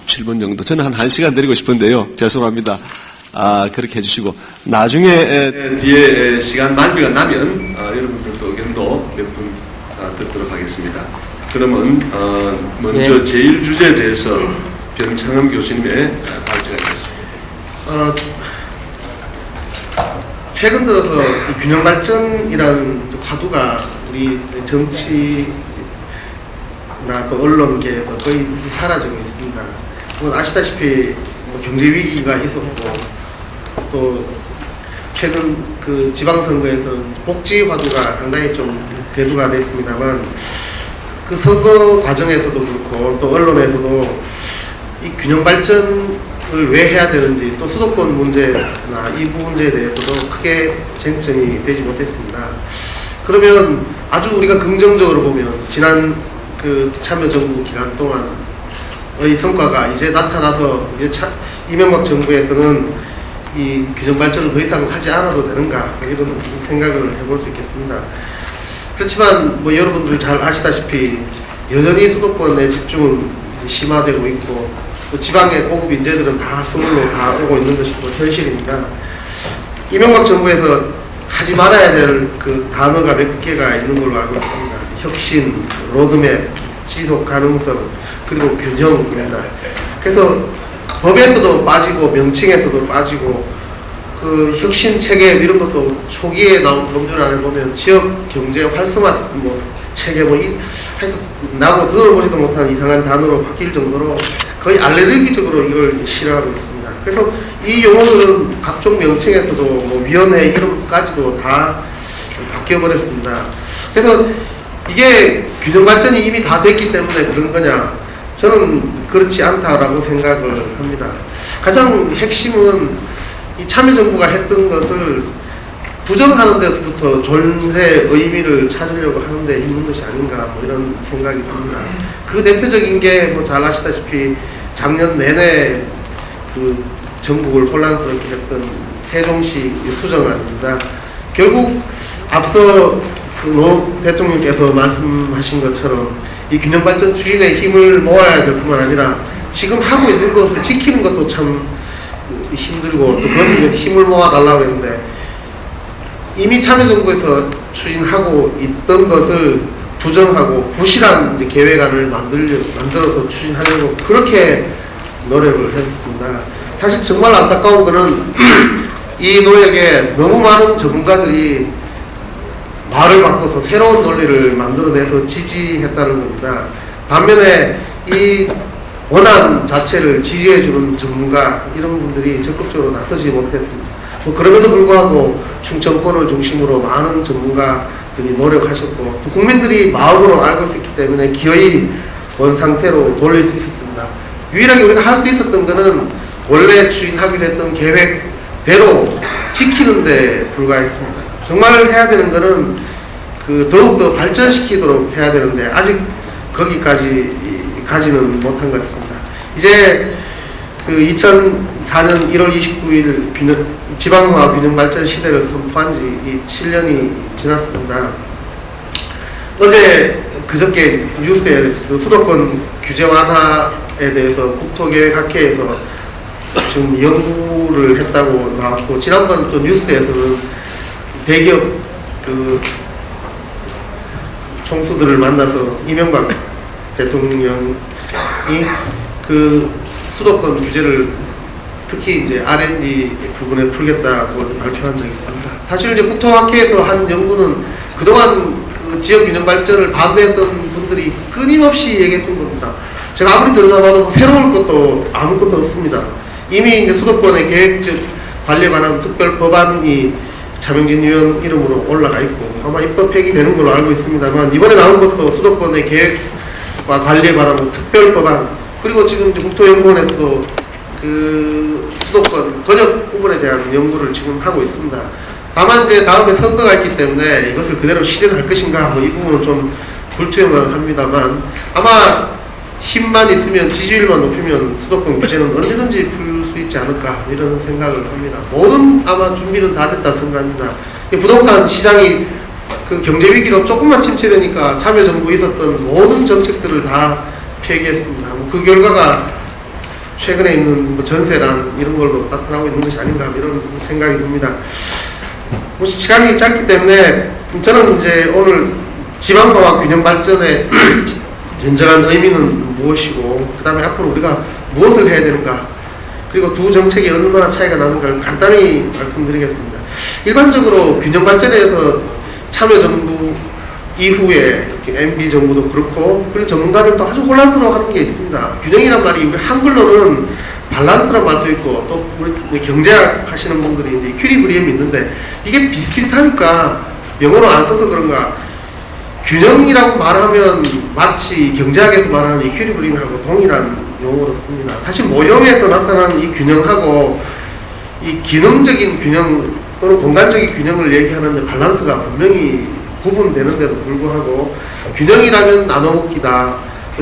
7분 정도. 저는 한 1시간 드리고 싶은데요. 죄송합니다. 그렇게 해주시고 나중에 뒤에 시간 만비가 나면 여러분들도 의견도 몇 분 듣도록 하겠습니다. 그러면 먼저 제1주제에 대해서 변창흠 교수님의 발제가 있겠습니다. 최근 들어서 이 균형발전이라는 화두가 우리 정치나 또 언론계에서 거의 사라지고 있습니다. 아시다시피 경제위기가 있었고 또 최근 그 지방선거에서 복지 화두가 상당히 좀 대두가 됐습니다만 그 선거 과정에서도 그렇고 또 언론에서도 이 균형발전을 왜 해야 되는지 또 수도권 문제나 이 문제에 대해서도 크게 쟁점이 되지 못했습니다. 그러면 아주 우리가 긍정적으로 보면 지난 그 참여정부 기간 동안의 성과가 이제 나타나서 이제 이명박 정부에서는 이 균형발전을 더 이상 하지 않아도 되는가 이런 생각을 해볼 수 있겠습니다. 그렇지만 뭐 여러분들 잘 아시다시피 여전히 수도권의 집중은 심화되고 있고 또 지방의 고급 인재들은 다 서울로 다 오고 있는 것이 또 현실입니다. 이명박 정부에서 하지 말아야 될 그 단어가 몇 개가 있는 걸로 알고 있습니다. 혁신, 로드맵, 지속 가능성, 그리고 균형입니다. 그래서 법에서도 빠지고 명칭에서도 빠지고 그 혁신 체계 이런 것도 초기에 나온 법률 안에 보면 지역 경제 활성화 뭐 체계 하여튼 나고 들어보지도 못한 이상한 단어로 바뀔 정도로 거의 알레르기적으로 이걸 싫어하고 있습니다. 그래서 이 용어들은 각종 명칭에서도 뭐 위원회 이름까지도 다 바뀌어버렸습니다. 그래서 이게 균형발전이 이미 다 됐기 때문에 그런 거냐? 저는 그렇지 않다라고 생각을 합니다. 가장 핵심은 이 참여정부가 했던 것을 부정하는 데서부터 존재 의미를 찾으려고 하는데 있는 것이 아닌가 뭐 이런 생각이 듭니다. 그 대표적인 게 뭐 잘 아시다시피 작년 내내 그 전국을 혼란스럽게 했던 세종시 수정안입니다. 결국 앞서 그 노 대통령께서 말씀하신 것처럼 이 균형발전 추진에 힘을 모아야 될 뿐만 아니라 지금 하고 있는 것을 지키는 것도 참 힘들고 또 그것을 힘을 모아달라고 했는데 이미 참여정부에서 추진하고 있던 것을 부정하고 부실한 이제 계획안을 만들어서 추진하려고 그렇게 노력을 했습니다. 사실 정말 안타까운 거는 이 노력에 너무 많은 전문가들이 말을 바꿔서 새로운 논리를 만들어내서 지지했다는 겁니다. 반면에 이 원안 자체를 지지해주는 전문가 이런 분들이 적극적으로 나서지 못했습니다. 뭐 그럼에도 불구하고 충청권을 중심으로 많은 전문가들이 노력하셨고 또 국민들이 마음으로 알고 있었기 때문에 기어이 원 상태로 돌릴 수 있었습니다. 유일하게 우리가 할 수 있었던 것은 원래 추진하기로 했던 계획대로 지키는 데 불과했습니다. 정말 해야 되는 것은 그 더욱더 발전시키도록 해야 되는데 아직 거기까지는 못한 것 같습니다. 이제 그 2004년 1월 29일 지방화 균형발전 시대를 선포한 지 7년이 지났습니다. 어제 그저께 뉴스에 그 수도권 규제 완화에 대해서 국토계획학회에서 지금 연구를 청구를 했다고 나왔고, 지난번 또 뉴스에서는 대기업 그 총수들을 만나서 이명박 대통령이 그 수도권 규제를 특히 이제 R&D 부분에 풀겠다고 발표한 적이 있습니다. 사실 이제 국토학회에서 한 연구는 그동안 그 지역 균형 발전을 반대했던 분들이 끊임없이 얘기했던 겁니다. 제가 아무리 들여다봐도 새로울 것도 아무것도 없습니다. 이미 이제 수도권의 계획적 관리에 관한 특별 법안이 차명진 의원 이름으로 올라가 있고 아마 입법 폐기되는 걸로 알고 있습니다만, 이번에 나온 것도 수도권의 계획과 관리에 관한 특별 법안, 그리고 지금 이제 국토연구원에서도 그 수도권 권역 부분에 대한 연구를 지금 하고 있습니다. 다만 이제 다음에 선거가 있기 때문에 이것을 그대로 실현할 것인가 이 부분은 좀 불투명합니다만, 아마 힘만 있으면, 지지율만 높이면 수도권 규제는 언제든지 풀 수 있지 않을까 이런 생각을 합니다. 모든 아마 준비는 다 됐다 생각합니다. 부동산 시장이 그 경제 위기로 조금만 침체되니까 참여정부에 있었던 모든 정책들을 다 폐기했습니다. 그 결과가 최근에 있는 전세란 이런 걸로 나타나고 있는 것이 아닌가 이런 생각이 듭니다. 시간이 짧기 때문에 저는 이제 오늘 지방화와 균형 발전의 진정한 의미는 무엇이고, 그 다음에 앞으로 우리가 무엇을 해야 되는가, 그리고 두 정책이 얼마나 차이가 나는가를 간단히 말씀드리겠습니다. 일반적으로 균형 발전에 대해서 참여정부 이후에 MB정부도 그렇고, 그리고 전문가들도 아주 혼란스러워하는 게 있습니다. 균형이란 말이 우리 한글로는 밸런스란 말도 있고, 또 우리 경제학 하시는 분들이 이제 이퀴리브리엄이 있는데, 이게 비슷비슷하니까 영어로 안 써서 그런가, 균형이라고 말하면 마치 경제학에서 말하는 이퀴리브리엄하고 동일한 용어로 씁니다. 사실 모형에서 나타나는 이 균형하고 이 기능적인 균형 또는 공간적인 균형을 얘기하는데 밸런스가 분명히 구분되는데도 불구하고, 균형이라면 나눠먹기다,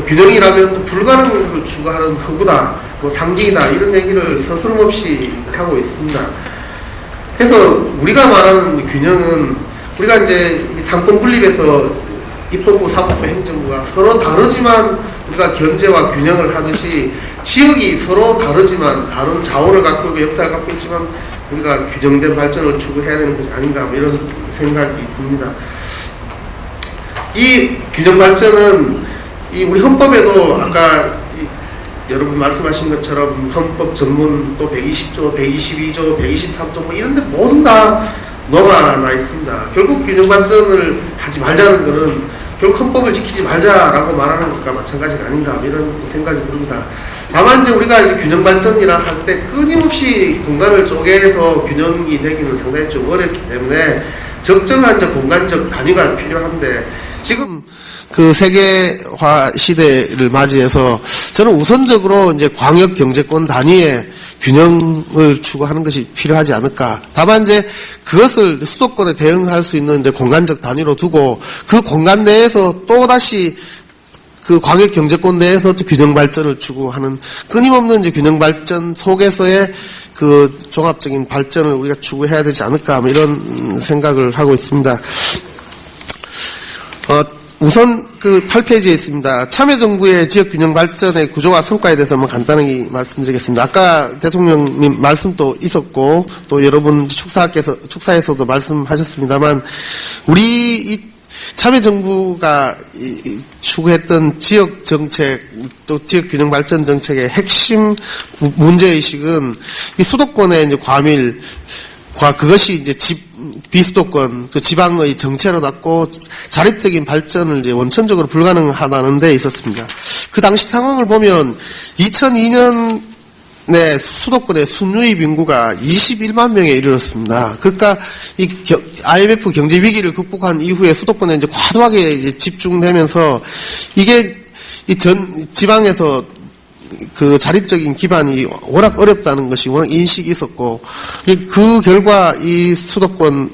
균형이라면 또 불가능한 것을 추구하는 허구다, 뭐 상징이다, 이런 얘기를 서스럼없이 하고 있습니다. 그래서 우리가 말하는 균형은, 우리가 이제 상권 분립에서 입법부, 사법부, 행정부가 서로 다르지만 우리가 견제와 균형을 하듯이 지역이 서로 다르지만 다른 자원을 갖고 있고 역사를 갖고 있지만 우리가 균형된 발전을 추구해야 되는 것이 아닌가 이런 생각이 듭니다. 이 균형 발전은 이 우리 헌법에도 아까 여러분 말씀하신 것처럼 헌법 전문 또 120조, 122조, 123조 뭐 이런 데 모두 다 녹아나 있습니다. 결국 균형 발전을 하지 말자는 것은 결국 헌법을 지키지 말자라고 말하는 것과 마찬가지가 아닌가 이런 생각이 듭니다. 다만 이제 우리가 이제 균형 발전이라 할 때 끊임없이 공간을 쪼개서 균형이 되기는 상당히 좀 어렵기 때문에 적정한 이제 공간적 단위가 필요한데, 지금 그 세계화 시대를 맞이해서 저는 우선적으로 이제 광역 경제권 단위의 균형을 추구하는 것이 필요하지 않을까. 다만 이제 그것을 수도권에 대응할 수 있는 이제 공간적 단위로 두고 그 공간 내에서 또 다시 그 광역 경제권 내에서 또 균형 발전을 추구하는 끊임없는 이제 균형 발전 속에서의 그 종합적인 발전을 우리가 추구해야 되지 않을까 뭐 이런 생각을 하고 있습니다. 우선 그 8페이지에 있습니다. 참여정부의 지역균형 발전의 구조와 성과에 대해서 한번 간단하게 말씀드리겠습니다. 아까 대통령님 말씀도 있었고 또 여러분 축사에서도 말씀하셨습니다만, 우리 이 참여정부가 추구했던 지역정책 또 지역균형 발전 정책의 핵심 문제의식은 이 수도권의 이제 과밀과 그것이 이제 비수도권, 또 지방의 정체로 놨고 자립적인 발전을 이제 원천적으로 불가능하다는 데 있었습니다. 그 당시 상황을 보면 2002년에 수도권의 순유입 인구가 21만 명에 이르렀습니다. 그러니까 이 IMF 경제 위기를 극복한 이후에 수도권에 이제 과도하게 이제 집중되면서 이게 이 지방에서 그 자립적인 기반이 워낙 어렵다는 것이 워낙 인식이 있었고, 그 결과 이 수도권의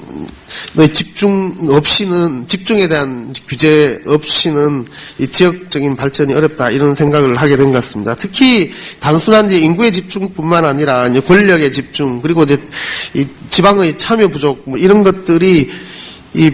집중에 대한 규제 없이는 이 지역적인 발전이 어렵다 이런 생각을 하게 된 것 같습니다. 특히 단순한 이제 인구의 집중뿐만 아니라 이제 권력의 집중, 그리고 이제 이 지방의 참여 부족 뭐 이런 것들이 이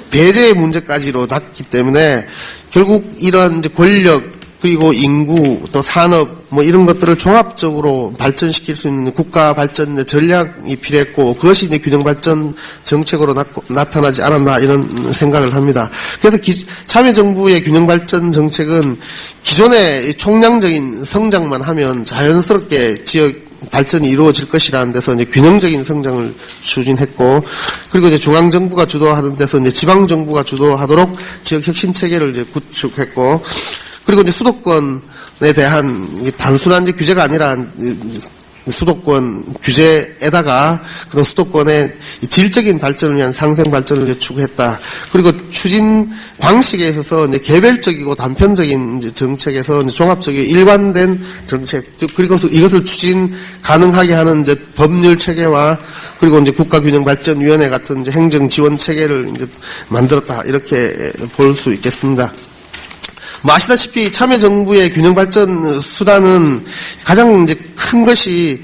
배제의 문제까지로 났기 때문에 결국 이런 이제 권력 그리고 인구, 또 산업, 뭐 이런 것들을 종합적으로 발전시킬 수 있는 국가 발전 전략이 필요했고, 그것이 이제 균형 발전 정책으로 나타나지 않았나 이런 생각을 합니다. 그래서 참여정부의 균형 발전 정책은 기존의 총량적인 성장만 하면 자연스럽게 지역 발전이 이루어질 것이라는 데서 이제 균형적인 성장을 추진했고, 그리고 이제 중앙정부가 주도하는 데서 이제 지방정부가 주도하도록 지역 혁신 체계를 이제 구축했고, 그리고 이제 수도권에 대한 단순한 이제 규제가 아니라 수도권 규제에다가 그런 수도권의 질적인 발전을 위한 상생 발전을 추구했다. 그리고 추진 방식에 있어서 이제 개별적이고 단편적인 이제 정책에서 이제 종합적이고 일관된 정책, 그리고 이것을 추진 가능하게 하는 이제 법률 체계와 그리고 이제 국가균형발전위원회 같은 이제 행정 지원 체계를 이제 만들었다. 이렇게 볼 수 있겠습니다. 뭐 아시다시피 참여정부의 균형발전 수단은 가장 이제 큰 것이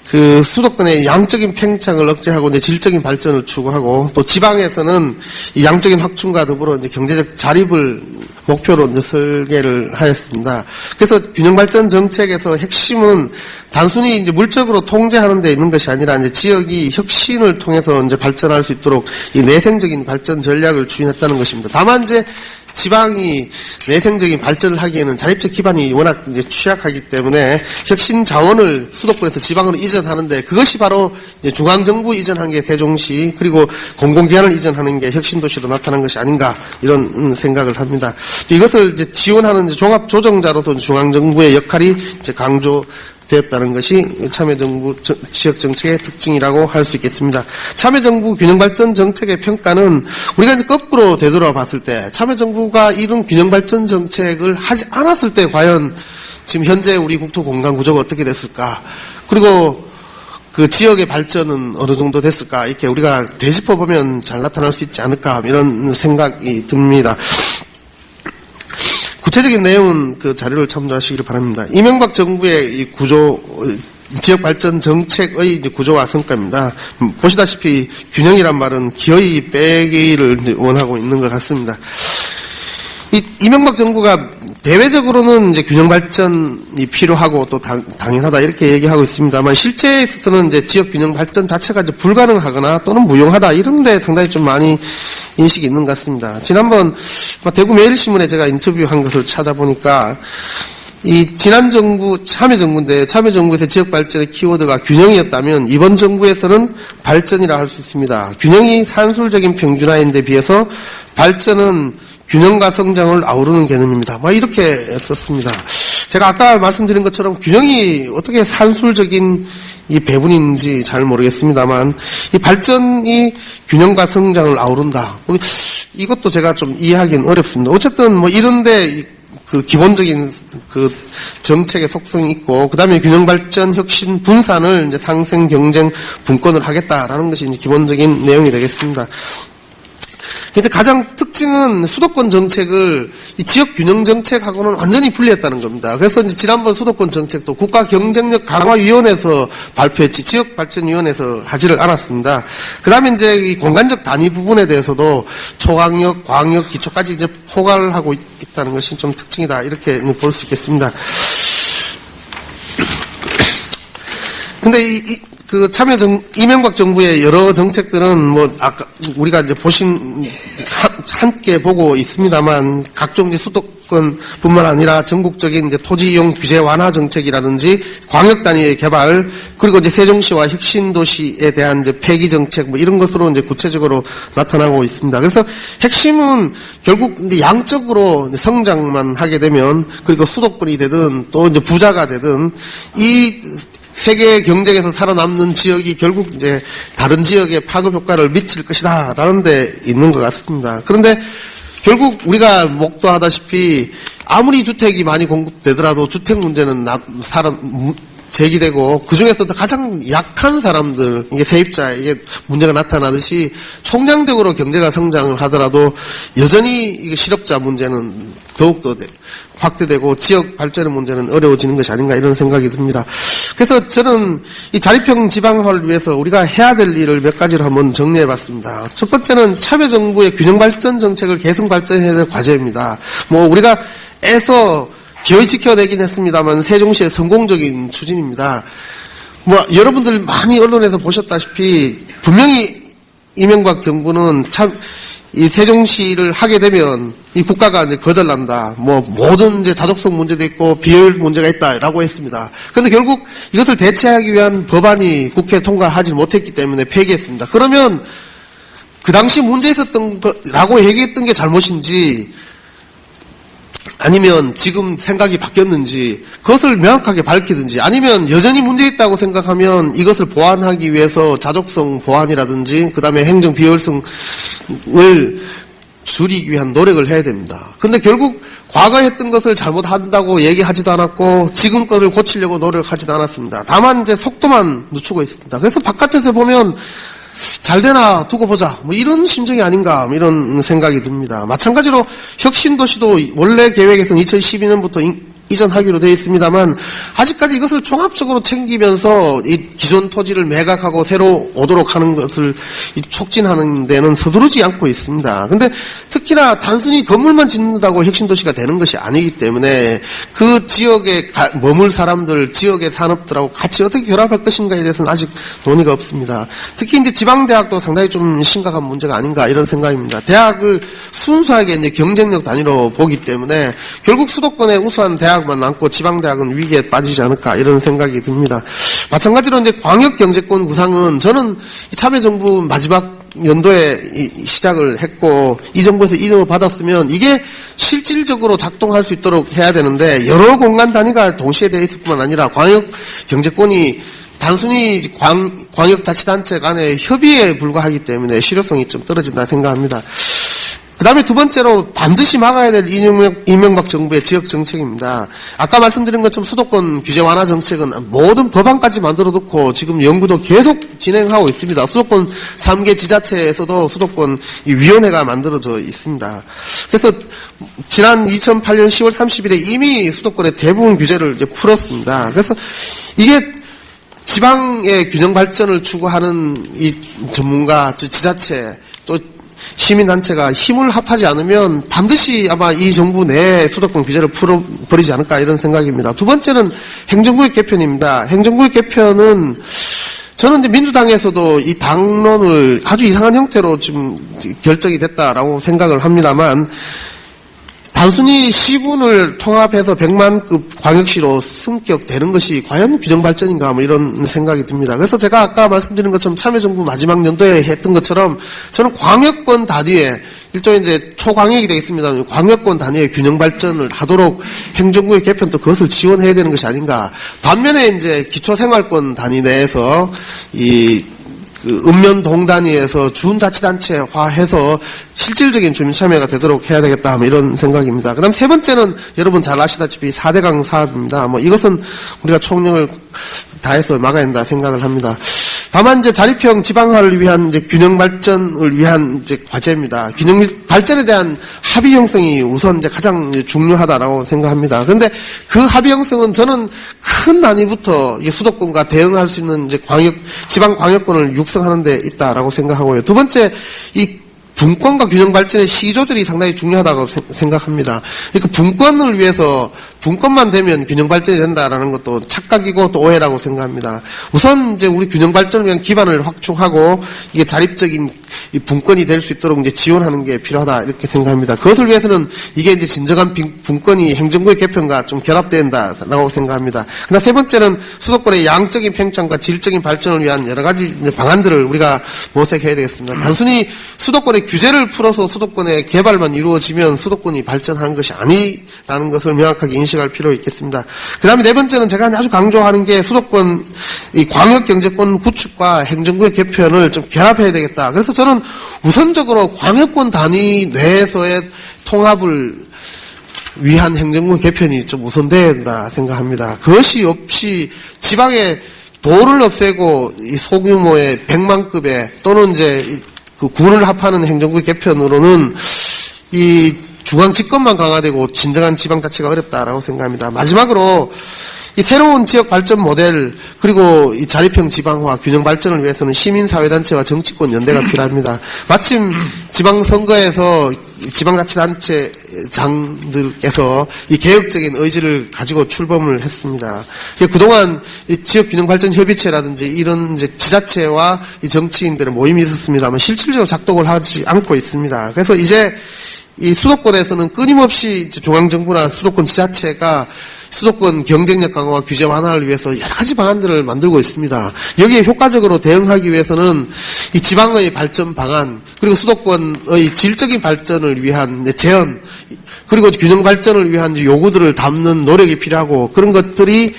그 수도권의 양적인 팽창을 억제하고 이제 질적인 발전을 추구하고, 또 지방에서는 이 양적인 확충과 더불어 이제 경제적 자립을 목표로 이제 설계를 하였습니다. 그래서 균형발전 정책에서 핵심은 단순히 이제 물적으로 통제하는 데 있는 것이 아니라 이제 지역이 혁신을 통해서 이제 발전할 수 있도록 이 내생적인 발전 전략을 추진했다는 것입니다. 다만 이제 지방이 내생적인 발전을 하기에는 자립적 기반이 워낙 이제 취약하기 때문에 혁신 자원을 수도권에서 지방으로 이전하는데, 그것이 바로 이제 중앙정부 이전한 게 세종시, 그리고 공공기관을 이전하는 게 혁신도시로 나타난 것이 아닌가 이런 생각을 합니다. 이것을 이제 지원하는 이제 종합조정자로도 중앙정부의 역할이 이제 강조되었다는 것이 참여정부 지역정책의 특징이라고 할 수 있겠습니다. 참여정부 균형발전 정책의 평가는 우리가 이제 거꾸로 되돌아 봤을 때, 참여정부가 이런 균형발전 정책을 하지 않았을 때 과연 지금 현재 우리 국토 공간 구조가 어떻게 됐을까? 그리고 그 지역의 발전은 어느 정도 됐을까? 이렇게 우리가 되짚어 보면 잘 나타날 수 있지 않을까? 이런 생각이 듭니다. 구체적인 내용은 그 자료를 참조하시기를 바랍니다. 이명박 정부의 이 구조, 지역 발전 정책의 구조와 성과입니다. 보시다시피 균형이란 말은 기어이 빼기를 원하고 있는 것 같습니다. 이명박 정부가 대외적으로는 이제 균형 발전이 필요하고 또 당연하다 이렇게 얘기하고 있습니다만, 실제에 있어서는 이제 지역 균형 발전 자체가 이제 불가능하거나 또는 무용하다 이런데 상당히 좀 많이 인식이 있는 것 같습니다. 지난번 대구 매일신문에 제가 인터뷰한 것을 찾아보니까 이 지난 정부 참여정부인데, 참여정부에서 지역 발전의 키워드가 균형이었다면 이번 정부에서는 발전이라 할 수 있습니다. 균형이 산술적인 평준화인데 비해서 발전은 균형과 성장을 아우르는 개념입니다. 이렇게 썼습니다. 제가 아까 말씀드린 것처럼 균형이 어떻게 산술적인 이 배분인지 잘 모르겠습니다만, 이 발전이 균형과 성장을 아우른다. 이것도 제가 좀 이해하기는 어렵습니다. 어쨌든 이런데 그 기본적인 그 정책의 속성이 있고, 그 다음에 균형 발전, 혁신, 분산을 이제 상생, 경쟁, 분권을 하겠다라는 것이 이제 기본적인 내용이 되겠습니다. 근데 가장 특징은 수도권 정책을 이 지역 균형 정책하고는 완전히 분리했다는 겁니다. 그래서 이제 지난번 수도권 정책도 국가 경쟁력 강화위원회에서 발표했지 지역발전위원회에서 하지를 않았습니다. 그 다음에 이제 이 공간적 단위 부분에 대해서도 초강력, 광역, 기초까지 이제 포괄을 하고 있다는 것이 좀 특징이다. 이렇게 볼 수 있겠습니다. 근데 이명박 정부의 여러 정책들은 아까 우리가 이제 함께 보고 있습니다만, 각종 이제 수도권뿐만 아니라 전국적인 이제 토지 이용 규제 완화 정책이라든지 광역 단위의 개발, 그리고 이제 세종시와 혁신도시에 대한 이제 폐기 정책 이런 것으로 이제 구체적으로 나타나고 있습니다. 그래서 핵심은 결국 이제 양적으로 성장만 하게 되면, 그리고 수도권이 되든 또 이제 부자가 되든 이 세계 경쟁에서 살아남는 지역이 결국 이제 다른 지역에 파급 효과를 미칠 것이다라는 데 있는 것 같습니다. 그런데 결국 우리가 목도하다시피 아무리 주택이 많이 공급되더라도 주택 문제는 제기되고, 그 중에서도 가장 약한 사람들, 이게 세입자에게 문제가 나타나듯이 총량적으로 경제가 성장을 하더라도 여전히 이 실업자 문제는 더욱더 확대되고 지역 발전의 문제는 어려워지는 것이 아닌가 이런 생각이 듭니다. 그래서 저는 이 자립형 지방화를 위해서 우리가 해야 될 일을 몇 가지로 한번 정리해 봤습니다. 첫 번째는 참여정부의 균형 발전 정책을 계속 발전해야 될 과제입니다. 우리가 애써 기어이 지켜내긴 했습니다만 세종시의 성공적인 추진입니다. 여러분들 많이 언론에서 보셨다시피 분명히 이명박 정부는 참 이 세종시를 하게 되면 이 국가가 이제 거덜난다. 모든 이제 자독성 문제도 있고 비효율 문제가 있다라고 했습니다. 그런데 결국 이것을 대체하기 위한 법안이 국회에 통과하지 못했기 때문에 폐기했습니다. 그러면 그 당시 문제 있었던 거라고 얘기했던 게 잘못인지 아니면 지금 생각이 바뀌었는지 그것을 명확하게 밝히든지 아니면 여전히 문제 있다고 생각하면 이것을 보완하기 위해서 자독성 보완이라든지 그다음에 행정 비효율성을 줄이기 위한 노력을 해야 됩니다. 근데 결국 과거에 했던 것을 잘못한다고 얘기하지도 않았고 지금 것을 고치려고 노력하지도 않았습니다. 다만 이제 속도만 늦추고 있습니다. 그래서 바깥에서 보면 잘 되나 두고 보자 이런 심정이 아닌가 이런 생각이 듭니다. 마찬가지로 혁신도시도 원래 계획에서는 2012년부터 이전하기로 되어 있습니다만 아직까지 이것을 종합적으로 챙기면서 이 기존 토지를 매각하고 새로 오도록 하는 것을 촉진하는 데는 서두르지 않고 있습니다. 근데 특히나 단순히 건물만 짓는다고 혁신도시가 되는 것이 아니기 때문에 그 지역에 머물 사람들, 지역의 산업들하고 같이 어떻게 결합할 것인가에 대해서는 아직 논의가 없습니다. 특히 이제 지방대학도 상당히 좀 심각한 문제가 아닌가 이런 생각입니다. 대학을 순수하게 이제 경쟁력 단위로 보기 때문에 결국 수도권에 우수한 대학만 남고 지방대학은 위기에 빠지지 않을까 이런 생각이 듭니다. 마찬가지로 이제 광역경제권 구상은 저는 참여정부 마지막 연도에 시작을 했고 이 정부에서 이어받았으면 이게 실질적으로 작동할 수 있도록 해야 되는데 여러 공간 단위가 동시에 되어 있을 뿐만 아니라 광역경제권이 단순히 광역자치단체 간의 협의에 불과하기 때문에 실효성이 좀 떨어진다 생각합니다. 그 다음에 두 번째로 반드시 막아야 될 이명박 정부의 지역정책입니다. 아까 말씀드린 것처럼 수도권 규제 완화 정책은 모든 법안까지 만들어 놓고 지금 연구도 계속 진행하고 있습니다. 수도권 3개 지자체에서도 수도권 위원회가 만들어져 있습니다. 그래서 지난 2008년 10월 30일에 이미 수도권의 대부분 규제를 이제 풀었습니다. 그래서 이게 지방의 균형 발전을 추구하는 이 전문가, 지자체, 또 시민단체가 힘을 합하지 않으면 반드시 아마 이 정부 내 수도권 규제를 풀어버리지 않을까 이런 생각입니다. 두 번째는 행정구역 개편입니다. 행정구역 개편은 저는 이제 민주당에서도 이 당론을 아주 이상한 형태로 지금 결정이 됐다라고 생각을 합니다만 단순히 시군을 통합해서 100만급 광역시로 승격되는 것이 과연 균형 발전인가 이런 생각이 듭니다. 그래서 제가 아까 말씀드린 것처럼 참여정부 마지막 연도에 했던 것처럼 저는 광역권 단위에 일종의 이제 초광역이 되겠습니다. 광역권 단위의 균형 발전을 하도록 행정구역 개편도 그것을 지원해야 되는 것이 아닌가. 반면에 이제 기초생활권 단위 내에서 읍면 동단위에서 준자치단체화해서 실질적인 주민 참여가 되도록 해야 되겠다 이런 생각입니다. 그다음 세 번째는 여러분 잘 아시다시피 4대강 사업입니다. 이것은 우리가 총력을 다해서 막아야 된다 생각을 합니다. 다만 이제 자립형 지방화를 위한 이제 균형 발전을 위한 이제 과제입니다. 균형 발전에 대한 합의 형성이 우선 이제 가장 중요하다라고 생각합니다. 그런데 그 합의 형성은 저는 큰 단위부터 이 수도권과 대응할 수 있는 이제 지방 광역권을 육성하는 데 있다라고 생각하고요. 두 번째 이 분권과 균형 발전의 시조들이 상당히 중요하다고 생각합니다. 그러니까 분권을 위해서 분권만 되면 균형 발전이 된다라는 것도 착각이고 또 오해라고 생각합니다. 우선 이제 우리 균형 발전을 위한 기반을 확충하고 이게 자립적인 이 분권이 될 수 있도록 이제 지원하는 게 필요하다 이렇게 생각합니다. 그것을 위해서는 이게 이제 진정한 분권이 행정구역 개편과 좀 결합된다라고 생각합니다. 그러나 세 번째는 수도권의 양적인 팽창과 질적인 발전을 위한 여러 가지 방안들을 우리가 모색해야 되겠습니다. 단순히 수도권의 규제를 풀어서 수도권의 개발만 이루어지면 수도권이 발전하는 것이 아니라는 것을 명확하게 인식할 필요가 있겠습니다. 그 다음에 네 번째는 제가 아주 강조하는 게 수도권 이 광역경제권 구축과 행정구역 개편을 좀 결합해야 되겠다. 그래서 저는 우선적으로 광역권 단위 내에서의 통합을 위한 행정구역 개편이 좀 우선돼야 된다 생각합니다. 그것이 없이 지방에 도를 없애고 이 소규모의 100만급의 또는 이제 그 군을 합하는 행정구역 개편으로는 이 중앙 집권만 강화되고 진정한 지방자치가 어렵다라고 생각합니다. 마지막으로 이 새로운 지역 발전 모델 그리고 이 자립형 지방화 균형 발전을 위해서는 시민사회단체와 정치권 연대가 필요합니다. 마침 지방선거에서 지방자치단체의 지자체장들께서 이 개혁적인 의지를 가지고 출범을 했습니다. 그동안 이 지역균형발전협의체라든지 이런 이제 지자체와 이 정치인들의 모임이 있었습니다만 실질적으로 작동을 하지 않고 있습니다. 그래서 이제 이 수도권에서는 끊임없이 중앙정부나 수도권 지자체가 수도권 경쟁력 강화와 규제 완화를 위해서 여러 가지 방안들을 만들고 있습니다. 여기에 효과적으로 대응하기 위해서는 이 지방의 발전 방안, 그리고 수도권의 질적인 발전을 위한 제언, 그리고 균형 발전을 위한 요구들을 담는 노력이 필요하고, 그런 것들이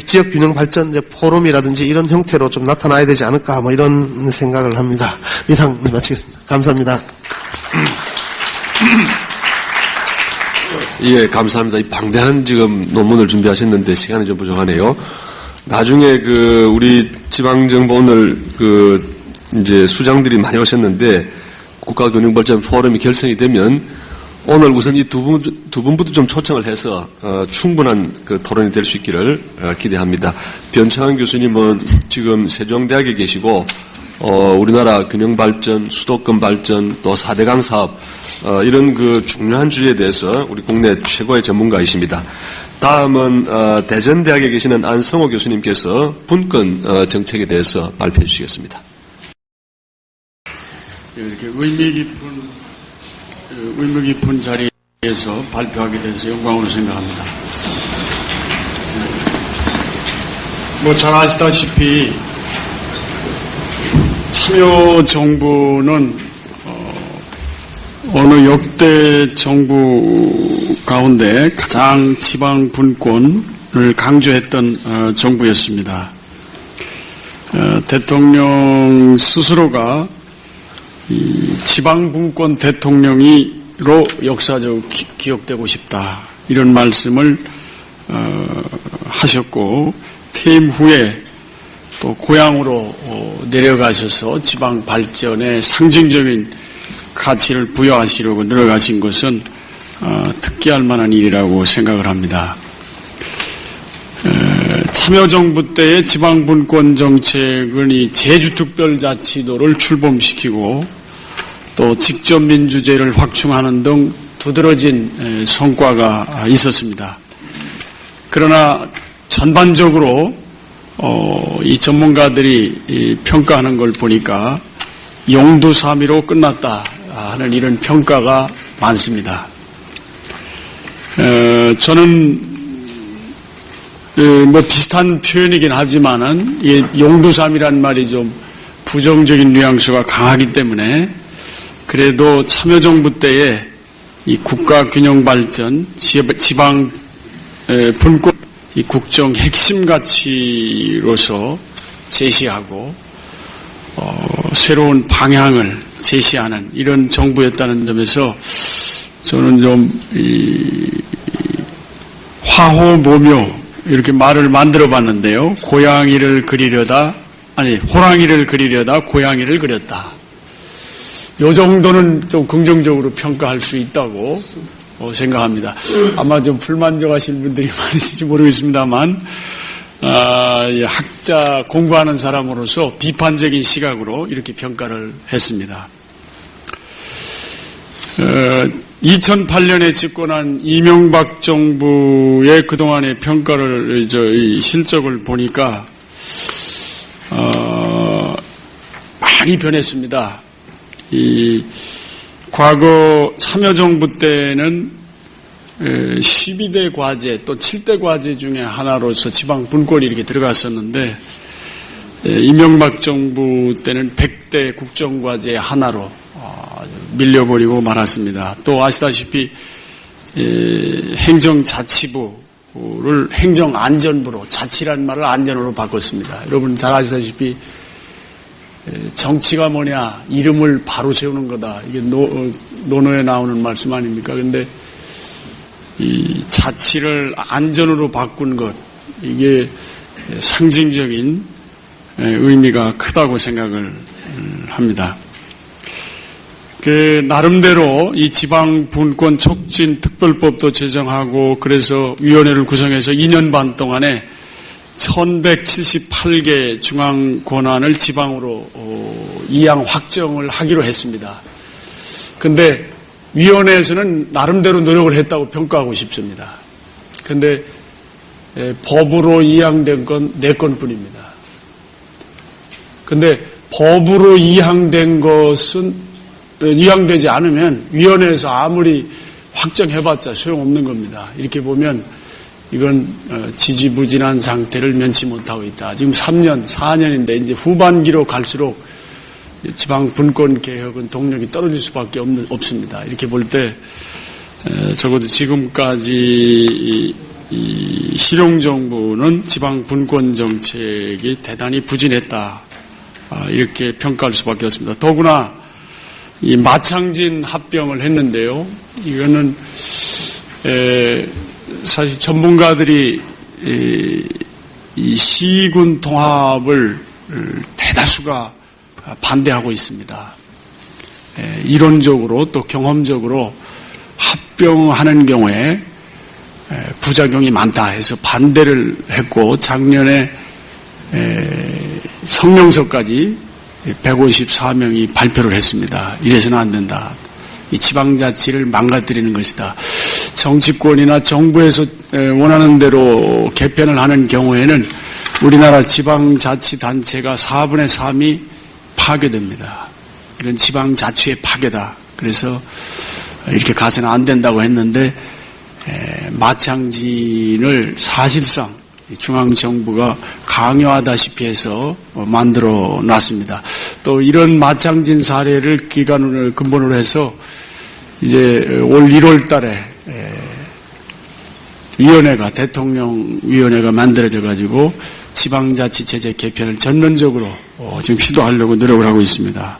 지역 균형 발전 포럼이라든지 이런 형태로 좀 나타나야 되지 않을까, 뭐 이런 생각을 합니다. 이상 마치겠습니다. 감사합니다. 예, 감사합니다. 이 방대한 지금 논문을 준비하셨는데 시간이 좀 부족하네요. 나중에 우리 지방정부 오늘 이제 수장들이 많이 오셨는데 국가균형발전 포럼이 결성이 되면 오늘 우선 이 두 분부터 좀 초청을 해서 충분한 토론이 될 수 있기를 기대합니다. 변창환 교수님은 지금 세종대학에 계시고 우리나라 균형발전, 수도권 발전, 또 4대강 사업, 이런 중요한 주제에 대해서 우리 국내 최고의 전문가이십니다. 다음은, 대전대학에 계시는 안성호 교수님께서 분권 정책에 대해서 발표해 주시겠습니다. 이렇게 의미 깊은 자리에서 발표하게 돼서 영광으로 생각합니다. 잘 아시다시피, 참여정부는 어느 역대 정부 가운데 가장 지방 분권을 강조했던 정부였습니다. 대통령 스스로가 이 지방 분권 대통령으로 역사적으로 기억되고 싶다, 이런 말씀을 하셨고, 퇴임 후에 또 고향으로 내려가셔서 지방 발전에 상징적인 가치를 부여하시려고 늘어가신 것은 특기할 만한 일이라고 생각을 합니다. 참여정부 때의 지방분권 정책은 이 제주특별자치도를 출범시키고 또 직접민주제를 확충하는 등 두드러진 성과가 있었습니다. 그러나 전반적으로 이 전문가들이 평가하는 걸 보니까 용두사미로 끝났다 하는 이런 평가가 많습니다. 저는 비슷한 표현이긴 하지만은 이 용두사미란 말이 좀 부정적인 뉘앙스가 강하기 때문에 그래도 참여정부 때에 이 국가균형발전, 지방 분권, 이 국정 핵심 가치로서 제시하고 새로운 방향을 제시하는 이런 정부였다는 점에서 저는 좀 화호노묘 이렇게 말을 만들어 봤는데요. 호랑이를 그리려다 고양이를 그렸다. 요 정도는 좀 긍정적으로 평가할 수 있다고 생각합니다. 아마 좀 불만족하실 분들이 많으실지 모르겠습니다만, 학자 공부하는 사람으로서 비판적인 시각으로 이렇게 평가를 했습니다. 2008년에 집권한 이명박 정부의 그동안의 평가를, 이 실적을 보니까, 많이 변했습니다. 과거 참여정부 때는 12대 과제 또 7대 과제 중에 하나로서 지방 분권이 이렇게 들어갔었는데 이명박 정부 때는 100대 국정과제 하나로 밀려버리고 말았습니다. 또 아시다시피 행정자치부를 행정안전부로, 자치라는 말을 안전으로 바꿨습니다. 여러분 잘 아시다시피 정치가 뭐냐, 이름을 바로 세우는 거다. 이게 논어에 나오는 말씀 아닙니까? 그런데 이 자치를 안전으로 바꾼 것, 이게 상징적인 의미가 크다고 생각을 합니다. 나름대로 이 지방 분권 촉진 특별법도 제정하고 그래서 위원회를 구성해서 2년 반 동안에 1178개 중앙 권한을 지방으로 이양 확정을 하기로 했습니다. 그런데 위원회에서는 나름대로 노력을 했다고 평가하고 싶습니다. 그런데 법으로 이양된 건 4건뿐입니다. 그런데 법으로 이양된 것은 이양되지 않으면 위원회에서 아무리 확정해봤자 소용없는 겁니다. 이렇게 보면 이건 지지부진한 상태를 면치 못하고 있다. 지금 3년, 4년인데 이제 후반기로 갈수록 지방 분권 개혁은 동력이 떨어질 수밖에 없습니다. 이렇게 볼 때 적어도 지금까지 이 실용정부는 지방 분권 정책이 대단히 부진했다. 이렇게 평가할 수밖에 없습니다. 더구나 이 마창진 합병을 했는데요. 이거는 사실 전문가들이 이 시군 통합을 대다수가 반대하고 있습니다. 이론적으로 또 경험적으로 합병하는 경우에 부작용이 많다 해서 반대를 했고 작년에 성명서까지 154명이 발표를 했습니다. 이래서는 안 된다. 이 지방자치를 망가뜨리는 것이다. 정치권이나 정부에서 원하는 대로 개편을 하는 경우에는 우리나라 지방자치단체가 4분의 3이 파괴됩니다. 이건 지방자치의 파괴다. 그래서 이렇게 가서는 안 된다고 했는데 마창진을 사실상 중앙정부가 강요하다시피 해서 만들어 놨습니다. 또 이런 마창진 사례를 기간을 근본으로 해서 이제 올 1월 달에 위원회가 대통령위원회가 만들어져 가지고 지방자치체제 개편을 전면적으로 지금 시도하려고 노력을 하고 있습니다.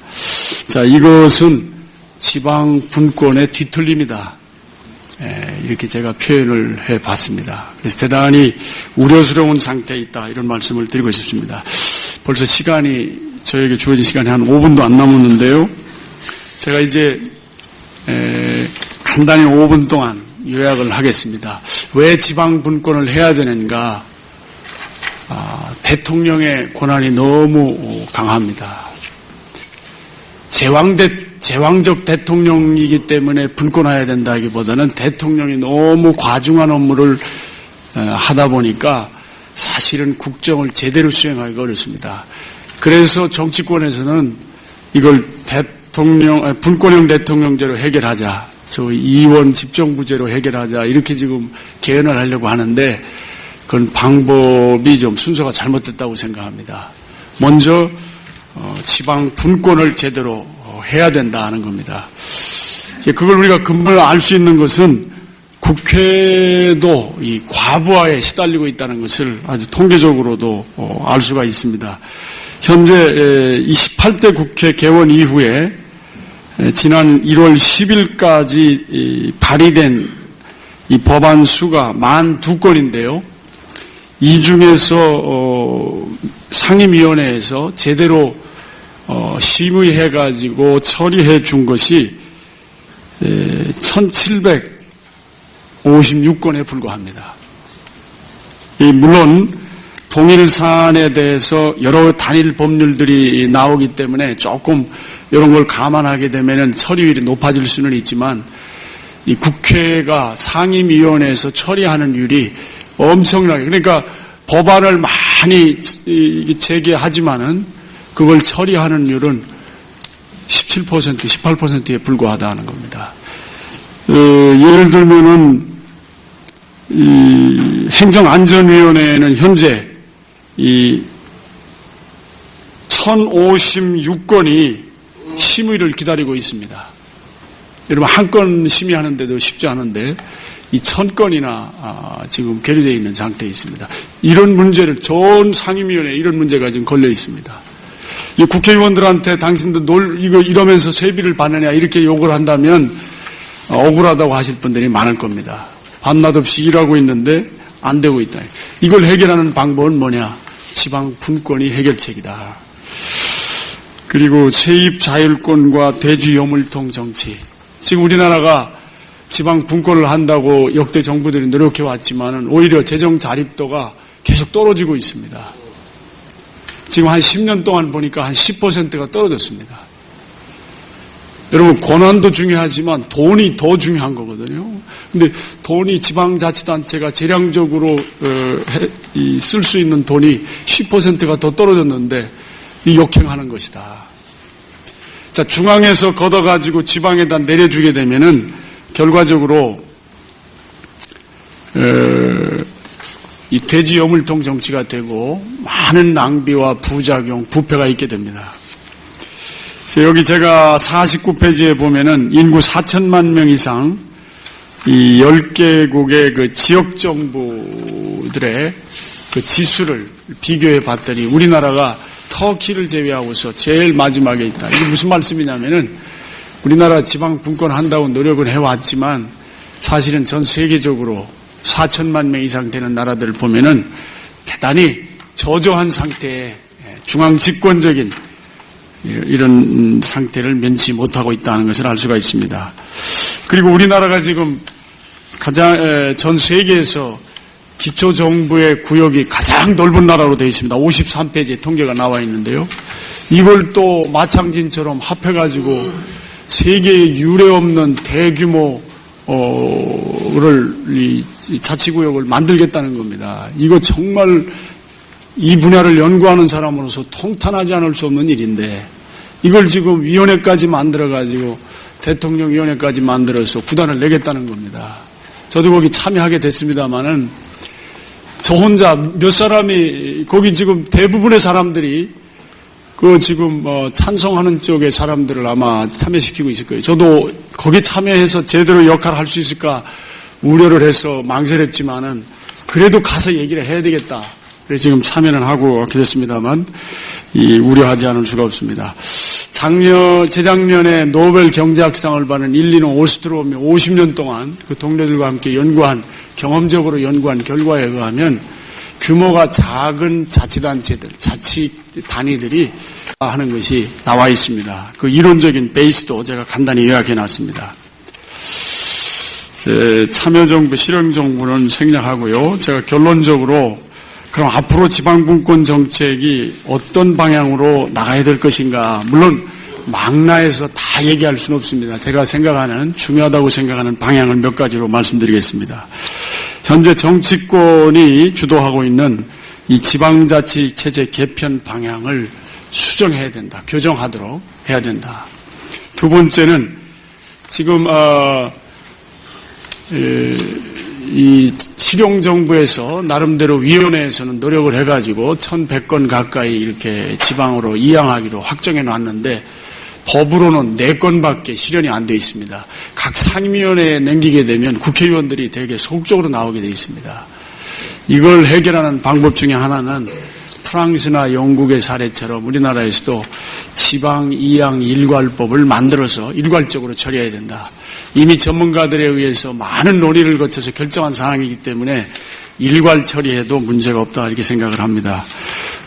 자, 이것은 지방 분권의 뒤틀림이다. 이렇게 제가 표현을 해봤습니다. 그래서 대단히 우려스러운 상태에 있다. 이런 말씀을 드리고 싶습니다. 벌써 시간이 저에게 주어진 시간이 한 5분도 안 남았는데요. 제가 이제 간단히 5분 동안 요약을 하겠습니다. 왜 지방 분권을 해야 되는가? 대통령의 권한이 너무 강합니다. 제왕적 대통령이기 때문에 분권해야 된다기보다는 대통령이 너무 과중한 업무를 하다 보니까 사실은 국정을 제대로 수행하기가 어렵습니다. 그래서 정치권에서는 이걸 분권형 대통령제로 해결하자, 소위 이원 집정부제로 해결하자 이렇게 지금 개헌을 하려고 하는데 그건 방법이 좀 순서가 잘못됐다고 생각합니다. 먼저 지방 분권을 제대로 해야 된다는 겁니다. 그걸 우리가 근본을 알 수 있는 것은 국회도 이 과부하에 시달리고 있다는 것을 아주 통계적으로도 알 수가 있습니다. 현재 28대 국회 개원 이후에 지난 1월 10일까지 발의된 이 법안 수가 42건인데요. 이 중에서 상임위원회에서 제대로 심의해가지고 처리해 준 것이 1756건에 불과합니다. 물론 동일 사안에 대해서 여러 단일 법률들이 나오기 때문에 조금 이런 걸 감안하게 되면 처리율이 높아질 수는 있지만 이 국회가 상임위원회에서 처리하는 율이 엄청나게, 그러니까 법안을 많이 제기하지만은 그걸 처리하는 율은 17%, 18%에 불과하다는 겁니다. 예를 들면은 이 행정안전위원회는 현재 이 1056건이 심의를 기다리고 있습니다. 여러분 한 건 심의하는데도 쉽지 않은데 이 10건이나 지금 계류되어 있는 상태에 있습니다. 이런 문제를 전 상임위원회에 이런 문제가 지금 걸려 있습니다. 이 국회의원들한테 당신들 이거 이러면서 세비를 받느냐 이렇게 욕을 한다면 억울하다고 하실 분들이 많을 겁니다. 밤낮 없이 일하고 있는데 안 되고 있다. 이걸 해결하는 방법은 뭐냐? 지방 분권이 해결책이다. 그리고 세입 자율권과 대주 요물통 정치. 지금 우리나라가 지방 분권을 한다고 역대 정부들이 노력해 왔지만은 오히려 재정 자립도가 계속 떨어지고 있습니다. 지금 한 10년 동안 보니까 한 10%가 떨어졌습니다. 여러분, 권한도 중요하지만 돈이 더 중요한 거거든요. 근데 돈이 지방자치단체가 재량적으로 쓸 수 있는 돈이 10%가 더 떨어졌는데 이 역행하는 것이다. 자, 중앙에서 걷어가지고 지방에다 내려주게 되면은 결과적으로 이 돼지 여물통 정치가 되고 많은 낭비와 부작용, 부패가 있게 됩니다. 그래서 여기 제가 49페이지에 보면은 인구 4천만 명 이상 이 10개국의 그 지역 정부들의 그 지수를 비교해 봤더니 우리나라가 터키를 제외하고서 제일 마지막에 있다. 이게 무슨 말씀이냐면은 우리나라 지방 분권한다고 노력을 해왔지만 사실은 전 세계적으로 4천만 명 이상 되는 나라들을 보면은 대단히 저조한 상태의 중앙 집권적인 이런 상태를 면치 못하고 있다는 것을 알 수가 있습니다. 그리고 우리나라가 지금 가장 전 세계에서 기초정부의 구역이 가장 넓은 나라로 되어 있습니다. 53페이지에 통계가 나와 있는데요. 이걸 또 마창진처럼 합해가지고 세계에 유례 없는 대규모 이 자치구역을 만들겠다는 겁니다. 이거 정말 이 분야를 연구하는 사람으로서 통탄하지 않을 수 없는 일인데 이걸 지금 위원회까지 만들어가지고 대통령위원회까지 만들어서 구단을 내겠다는 겁니다. 저도 거기 참여하게 됐습니다마는 저 혼자 몇 사람이 거기 지금 대부분의 사람들이 그 지금 찬성하는 쪽의 사람들을 아마 참여시키고 있을 거예요. 저도 거기 참여해서 제대로 역할을 할 수 있을까 우려를 해서 망설였지만은 그래도 가서 얘기를 해야 되겠다. 그래서 지금 참여는 하고 됐습니다만 우려하지 않을 수가 없습니다. 재작년에 노벨 경제학상을 받은 일리노 오스트롬이 50년 동안 그 동료들과 함께 경험적으로 연구한 결과에 의하면 규모가 작은 자치단체들, 자치 단위들이 하는 것이 나와 있습니다. 그 이론적인 베이스도 제가 간단히 요약해 놨습니다. 참여정부, 실행정부는 생략하고요. 제가 결론적으로 그럼 앞으로 지방분권 정책이 어떤 방향으로 나가야 될 것인가. 물론 망라해서 다 얘기할 수는 없습니다. 제가 중요하다고 생각하는 방향을 몇 가지로 말씀드리겠습니다. 현재 정치권이 주도하고 있는 이 지방자치 체제 개편 방향을 수정해야 된다. 교정하도록 해야 된다. 두 번째는 지금 이 실용정부에서 나름대로 위원회에서는 노력을 해가지고 1100건 가까이 이렇게 지방으로 이양하기로 확정해 놨는데 법으로는 4건밖에 실현이 안 돼 있습니다. 각 상임위원회에 넘기게 되면 국회의원들이 되게 소극적으로 나오게 돼 있습니다. 이걸 해결하는 방법 중에 하나는 프랑스나 영국의 사례처럼 우리나라에서도 지방 이양 일괄법을 만들어서 일괄적으로 처리해야 된다. 이미 전문가들에 의해서 많은 논의를 거쳐서 결정한 사항이기 때문에 일괄 처리해도 문제가 없다 이렇게 생각을 합니다.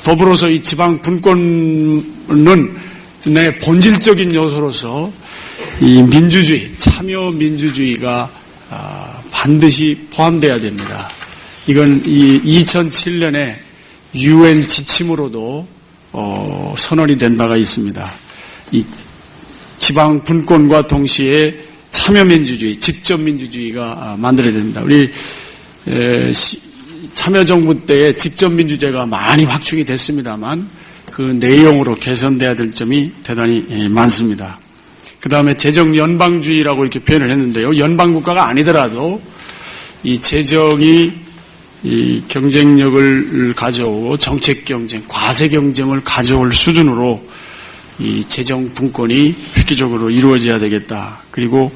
더불어서 이 지방 분권은 내 본질적인 요소로서 이 민주주의, 참여 민주주의가 반드시 포함돼야 됩니다. 이건 이 2007년에 UN 지침으로도 선언이 된 바가 있습니다. 이 지방 분권과 동시에 참여 민주주의, 직접 민주주의가 만들어야 됩니다. 우리 참여정부 때에 직접 민주제가 많이 확충이 됐습니다만 그 내용으로 개선돼야 될 점이 대단히 많습니다. 그 다음에 재정 연방주의라고 이렇게 표현을 했는데요. 연방국가가 아니더라도 이 재정이 이 경쟁력을 가져오고 정책 경쟁, 과세 경쟁을 가져올 수준으로 이 재정 분권이 획기적으로 이루어져야 되겠다. 그리고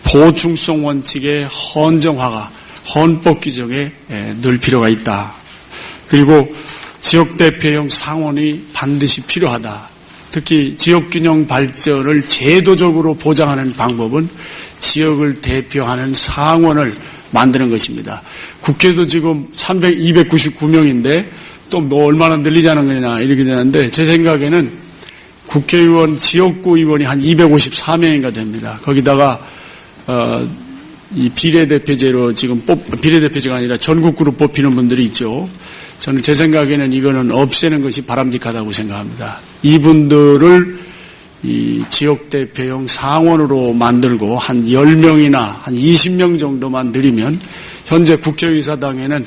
보충성 원칙의 헌정화가 헌법 규정에 넣을 필요가 있다. 그리고 지역대표형 상원이 반드시 필요하다. 특히 지역균형 발전을 제도적으로 보장하는 방법은 지역을 대표하는 상원을 만드는 것입니다. 국회도 지금 299명인데 또 뭐 얼마나 늘리자는 거냐 이렇게 되는데 제 생각에는 국회의원, 지역구 의원이 한 254명인가 됩니다. 거기다가 이 비례대표제로 지금 비례대표제가 아니라 전국구로 뽑히는 분들이 있죠. 저는 제 생각에는 이거는 없애는 것이 바람직하다고 생각합니다. 이분들을 이 지역대표용 상원으로 만들고 한 10명이나 한 20명 정도만 늘리면 현재 국회의사당에는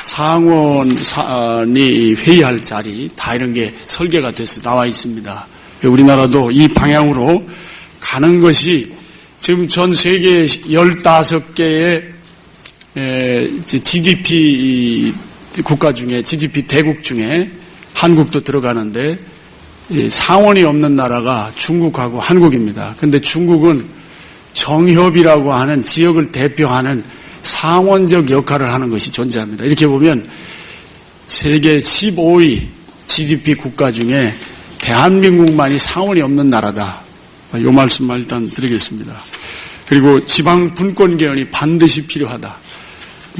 상원이 회의할 자리 다 이런 게 설계가 돼서 나와 있습니다. 우리나라도 이 방향으로 가는 것이 지금 전 세계 15개의 GDP 국가 중에 GDP 대국 중에 한국도 들어가는데 상원이 없는 나라가 중국하고 한국입니다. 그런데 중국은 정협이라고 하는 지역을 대표하는 상원적 역할을 하는 것이 존재합니다. 이렇게 보면 세계 15위 GDP 국가 중에 대한민국만이 상원이 없는 나라다. 이 말씀만 일단 드리겠습니다. 그리고 지방 분권 개헌이 반드시 필요하다.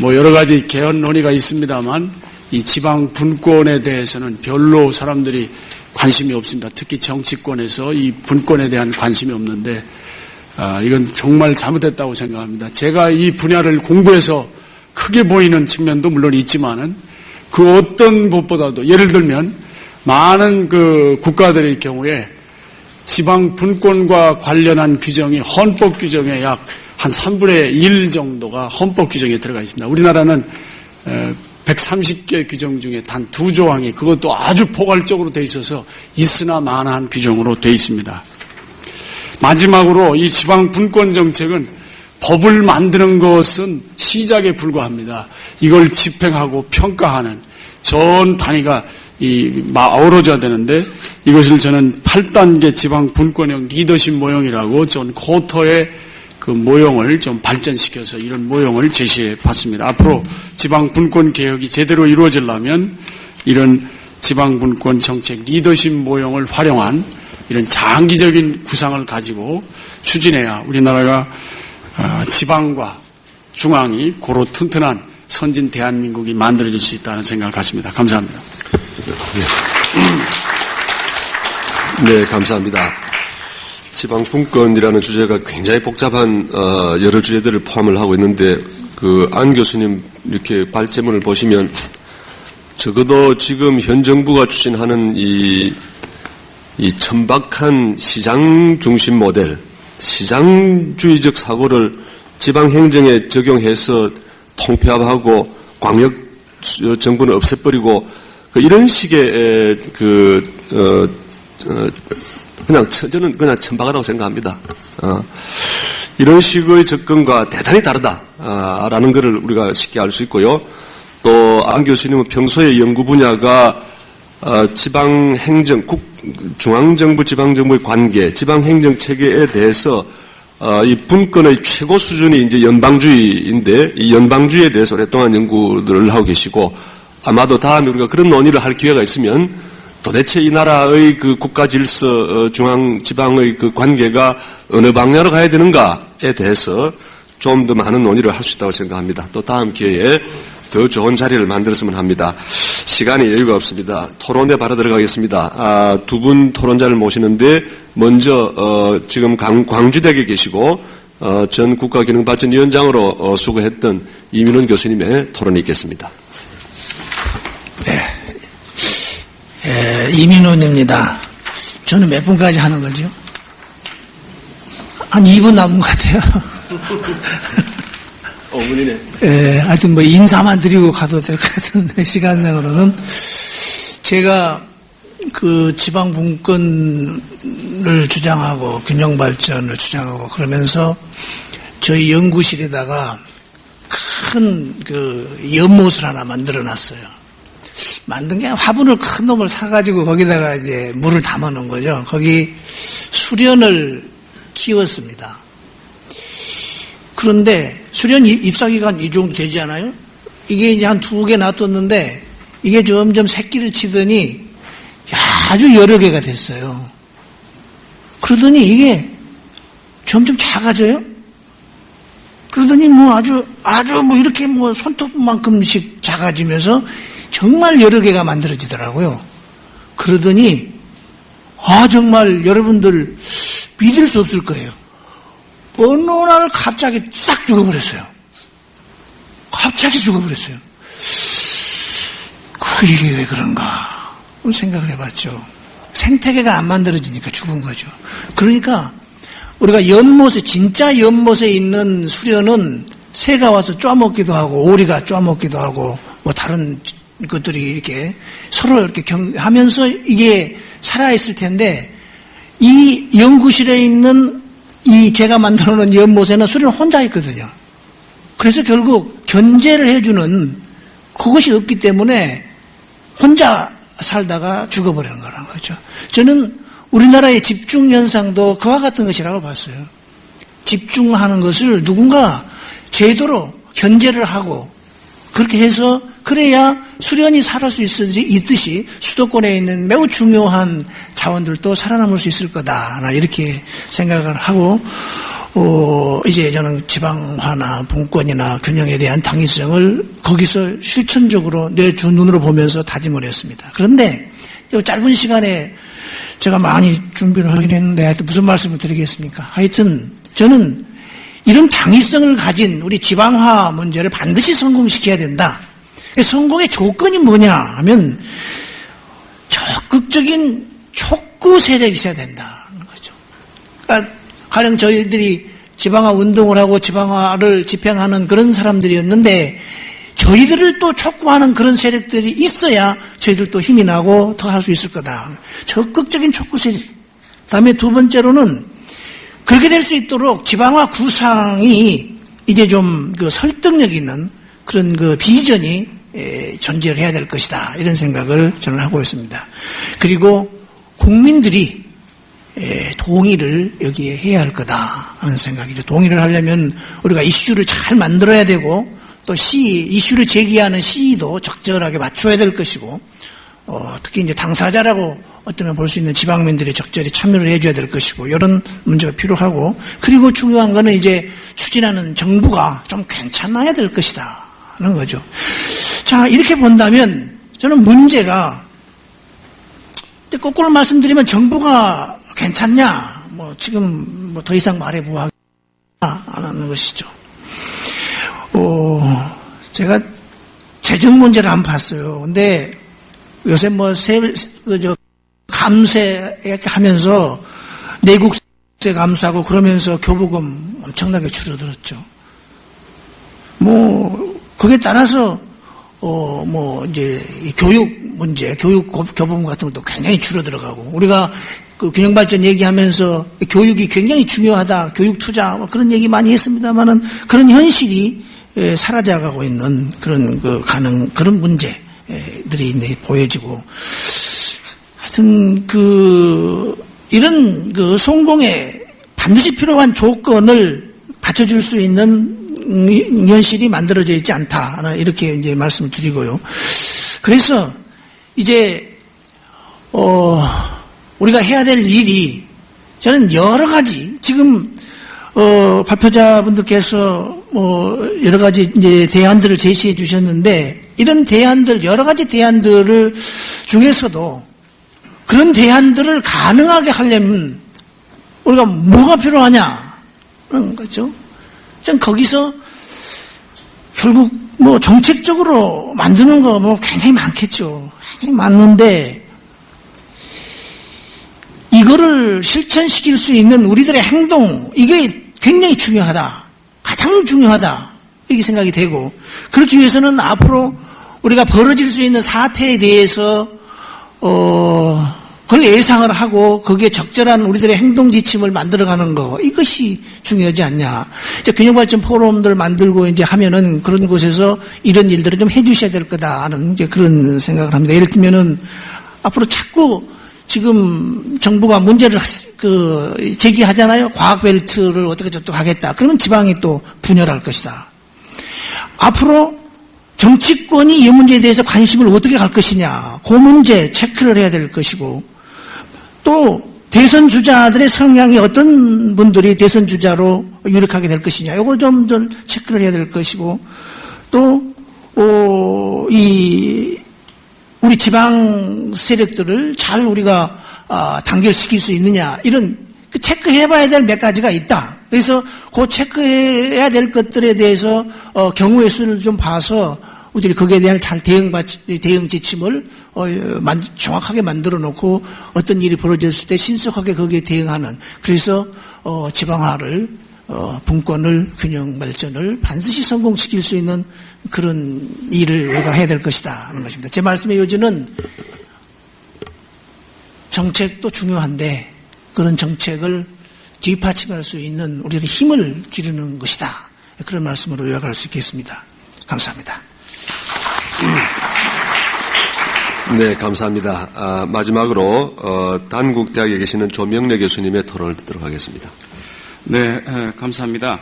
여러 가지 개헌 논의가 있습니다만 이 지방 분권에 대해서는 별로 사람들이 관심이 없습니다. 특히 정치권에서 이 분권에 대한 관심이 없는데 이건 정말 잘못됐다고 생각합니다. 제가 이 분야를 공부해서 크게 보이는 측면도 물론 있지만은 그 어떤 것보다도 예를 들면 많은 그 국가들의 경우에 지방 분권과 관련한 규정이 헌법 규정에 약 한 3분의 1 정도가 헌법 규정에 들어가 있습니다. 우리나라는 130개 규정 중에 단 2조항이 그것도 아주 포괄적으로 돼 있어서 있으나 마나한 규정으로 돼 있습니다. 마지막으로 이 지방 분권 정책은 법을 만드는 것은 시작에 불과합니다. 이걸 집행하고 평가하는 전 단위가 어우러져야 되는데 이것을 저는 8단계 지방 분권형 리더십 모형이라고 전 쿼터의 그 모형을 좀 발전시켜서 이런 모형을 제시해 봤습니다. 앞으로 지방 분권 개혁이 제대로 이루어지려면 이런 지방 분권 정책 리더십 모형을 활용한 이런 장기적인 구상을 가지고 추진해야 우리나라가 지방과 중앙이 고루 튼튼한 선진 대한민국이 만들어질 수 있다는 생각을 갖습니다. 감사합니다. 네, 감사합니다. 지방 분권이라는 주제가 굉장히 복잡한 여러 주제들을 포함을 하고 있는데 안 교수님 이렇게 발제문을 보시면 적어도 지금 현 정부가 추진하는 이 천박한 시장 중심 모델, 시장주의적 사고를 지방 행정에 적용해서 통폐합하고 광역 정부는 없애버리고 이런 식의 저는 그냥 천박하다고 생각합니다. 이런 식의 접근과 대단히 다르다라는 것을 우리가 쉽게 알 수 있고요. 또 안 교수님은 평소에 연구 분야가 지방행정, 중앙정부, 지방정부의 관계, 지방행정 체계에 대해서 이 분권의 최고 수준이 이제 연방주의인데 이 연방주의에 대해서 오랫동안 연구들을 하고 계시고 아마도 다음에 우리가 그런 논의를 할 기회가 있으면 도대체 이 나라의 그 국가 질서, 중앙, 지방의 그 관계가 어느 방향으로 가야 되는가에 대해서 좀 더 많은 논의를 할 수 있다고 생각합니다. 또 다음 기회에 더 좋은 자리를 만들었으면 합니다. 시간이 여유가 없습니다. 토론에 바로 들어가겠습니다. 두 분 토론자를 모시는데 먼저 지금 광주대학에 계시고 전 국가기능발전위원장으로 수고했던 이민훈 교수님의 토론이 있겠습니다. 네. 이민훈입니다. 저는 몇 분까지 하는 거죠? 한 2분 남은 것 같아요. 5분이네. 하여튼 인사만 드리고 가도 될 것 같은데, 시간상으로는. 제가 그 지방 분권을 주장하고 균형 발전을 주장하고 그러면서 저희 연구실에다가 큰 연못을 하나 만들어 놨어요. 만든 게 화분을 큰 놈을 사가지고 거기다가 이제 물을 담아 놓은 거죠. 거기 수련을 키웠습니다. 그런데 수련 입사기간 이 정도 되지 않아요? 이게 이제 한 2개 놔뒀는데 이게 점점 새끼를 치더니 아주 여러 개가 됐어요. 그러더니 이게 점점 작아져요? 그러더니 아주 이렇게 손톱만큼씩 작아지면서 정말 여러 개가 만들어지더라고요. 그러더니 정말 여러분들 믿을 수 없을 거예요. 어느 날 갑자기 싹 죽어버렸어요. 갑자기 죽어버렸어요. 이게 왜 그런가 생각을 해봤죠. 생태계가 안 만들어지니까 죽은 거죠. 그러니까 우리가 연못에, 진짜 연못에 있는 수련은 새가 와서 쪼아먹기도 하고 오리가 쪼아먹기도 하고 뭐 다른 것들이 이렇게 서로 이렇게 하면서 이게 살아있을 텐데, 이 연구실에 있는 이 제가 만들어 놓은 연못에는 수련은 혼자 있거든요. 그래서 결국 견제를 해주는 그것이 없기 때문에 혼자 살다가 죽어버리는 거라는 거죠. 저는 우리나라의 집중 현상도 그와 같은 것이라고 봤어요. 집중하는 것을 누군가 제대로 견제를 하고 그렇게 해서 그래야 수련이 살아날 수 있듯이 수도권에 있는 매우 중요한 자원들도 살아남을 수 있을 거다. 이렇게 생각을 하고 이제 저는 지방화나 분권이나 균형에 대한 당위성을 거기서 실천적으로 내 두 눈으로 보면서 다짐을 했습니다. 그런데 짧은 시간에 제가 많이 준비를 하긴 했는데 하여튼 무슨 말씀을 드리겠습니까? 하여튼 저는 이런 당위성을 가진 우리 지방화 문제를 반드시 성공시켜야 된다. 성공의 조건이 뭐냐 하면 적극적인 촉구 세력이 있어야 된다는 거죠. 그러니까 가령 저희들이 지방화 운동을 하고 지방화를 집행하는 그런 사람들이었는데 저희들을 또 촉구하는 그런 세력들이 있어야 저희들도 힘이 나고 더 할 수 있을 거다. 적극적인 촉구 세력. 그다음에 두 번째로는 그렇게 될 수 있도록 지방화 구상이 이제 좀 그 설득력 있는 그런 그 비전이 존재를 해야 될 것이다. 이런 생각을 저는 하고 있습니다. 그리고 국민들이 동의를 여기에 해야 할 거다 하는 생각이죠. 동의를 하려면 우리가 이슈를 잘 만들어야 되고 또 이슈를 제기하는 시의도 적절하게 맞춰야 될 것이고 특히 이제 당사자라고 어쩌면 볼 수 있는 지방민들이 적절히 참여를 해줘야 될 것이고 이런 문제가 필요하고 그리고 중요한 거는 이제 추진하는 정부가 좀 괜찮아야 될 것이다 하는 거죠. 자, 이렇게 본다면 저는 문제가 거꾸로 말씀드리면 정부가 괜찮냐? 뭐 지금 뭐 더 이상 말해 보하기 안 하는 것이죠. 제가 재정 문제를 안 봤어요. 근데 요새 뭐 감세 이렇게 하면서 내국세 감수하고 그러면서 교부금 엄청나게 줄어들었죠. 뭐 거기에 따라서 뭐 이제 교육 문제, 교육 교부금 같은 것도 굉장히 줄어들어가고 우리가 그 균형발전 얘기하면서 교육이 굉장히 중요하다, 교육 투자 뭐 그런 얘기 많이 했습니다만은 그런 현실이 사라져가고 있는 그런 그런 문제들이 이제 보여지고 하여튼 이런 성공에 반드시 필요한 조건을 갖춰줄 수 있는 현실이 만들어져 있지 않다. 이렇게 이제 말씀을 드리고요. 그래서 이제 우리가 해야 될 일이 저는 여러 가지 지금 발표자분들께서 여러 가지 이제 대안들을 제시해 주셨는데 이런 대안들 여러 가지 대안들을 중에서도 그런 대안들을 가능하게 하려면 우리가 뭐가 필요하냐 그런 거죠. 전 거기서 결국 뭐 정책적으로 만드는 거 뭐 굉장히 많겠죠. 굉장히 많은데 이거를 실천시킬 수 있는 우리들의 행동 이게 굉장히 중요하다. 가장 중요하다. 이렇게 생각이 되고 그렇기 위해서는 앞으로 우리가 벌어질 수 있는 사태에 대해서 그걸 예상을 하고 거기에 적절한 우리들의 행동 지침을 만들어가는 거 이것이 중요하지 않냐. 이제 균형발전 포럼들 만들고 이제 하면은 그런 곳에서 이런 일들을 좀 해주셔야 될 거다 하는 이제 그런 생각을 합니다. 예를 들면은 앞으로 자꾸 지금 정부가 문제를 제기하잖아요. 과학벨트를 어떻게 저떻게 하겠다. 그러면 지방이 또 분열할 것이다. 앞으로 정치권이 이 문제에 대해서 관심을 어떻게 갈 것이냐. 그 문제 체크를 해야 될 것이고 또 대선 주자들의 성향이 어떤 분들이 대선 주자로 유력하게 될 것이냐. 이거 좀 더 체크를 해야 될 것이고 또 우리 지방 세력들을 잘 우리가 단결시킬 수 있느냐 이런 체크해봐야 될 몇 가지가 있다. 그래서 그 체크해야 될 것들에 대해서 경우의 수를 좀 봐서 우리들이 거기에 대한 잘 대응 지침을 정확하게 만들어 놓고 어떤 일이 벌어졌을 때 신속하게 거기에 대응하는, 그래서 지방화를 분권을 균형 발전을 반드시 성공시킬 수 있는 그런 일을 우리가 해야 될 것이다 하는 것입니다. 제 말씀의 요지는 정책도 중요한데 그런 정책을 뒷받침할 수 있는 우리들의 힘을 기르는 것이다. 그런 말씀으로 요약할 수 있겠습니다. 감사합니다. 네, 감사합니다. 마지막으로 단국대학에 계시는 조명래 교수님의 토론을 듣도록 하겠습니다. 네, 감사합니다.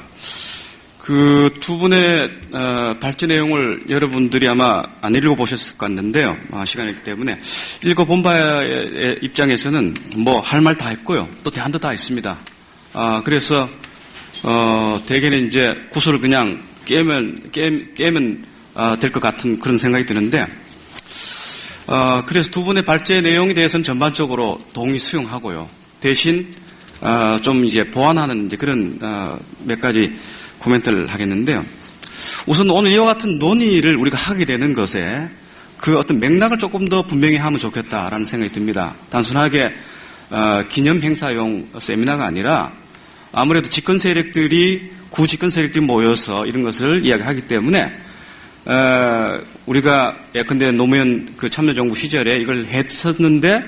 그 두 분의 발제 내용을 여러분들이 아마 안 읽어보셨을 것 같는데요. 시간이 있기 때문에 읽어본 바의 입장에서는 뭐 할 말 다 했고요. 또 대안도 다 있습니다. 그래서 대개는 이제 구슬을 그냥 깨면 될 것 같은 그런 생각이 드는데, 그래서 두 분의 발제 내용에 대해서는 전반적으로 동의 수용하고요. 대신 좀 이제 보완하는 이제 그런 몇 가지 코멘트를 하겠는데요. 우선 오늘 이와 같은 논의를 우리가 하게 되는 것에 그 어떤 맥락을 조금 더 분명히 하면 좋겠다라는 생각이 듭니다. 단순하게 기념 행사용 세미나가 아니라 아무래도 집권 세력들이 구집권 세력들이 모여서 이런 것을 이야기하기 때문에 우리가 예컨대 노무현 그 참여정부 시절에 이걸 했었는데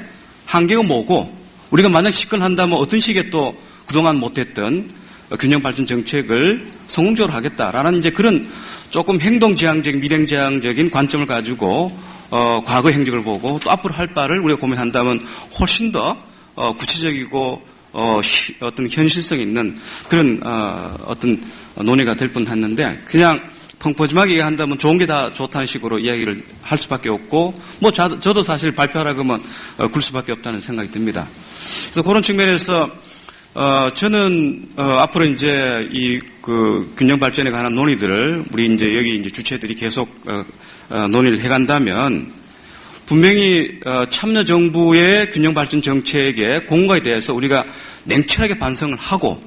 한계가 뭐고 우리가 만약 집권한다면 어떤 식의 또 그동안 못했던 균형발전 정책을 성공적으로 하겠다라는 이제 그런 조금 행동지향적인 미래지향적인 관점을 가지고 과거 행적을 보고 또 앞으로 할 바를 우리가 고민한다면 훨씬 더 구체적이고 어떤 현실성 있는 그런 어떤 논의가 될 뻔했는데 그냥 펑퍼짐하게 얘기한다면 좋은 게 다 좋다는 식으로 이야기를 할 수밖에 없고 뭐 저도 사실 발표하라고 하면 굴 수밖에 없다는 생각이 듭니다. 그래서 그런 측면에서 저는 앞으로 이제 이 그 균형 발전에 관한 논의들을 우리 이제 여기 이제 주체들이 계속 논의를 해간다면 분명히 참여정부의 균형 발전 정책의 공과에 대해서 우리가 냉철하게 반성을 하고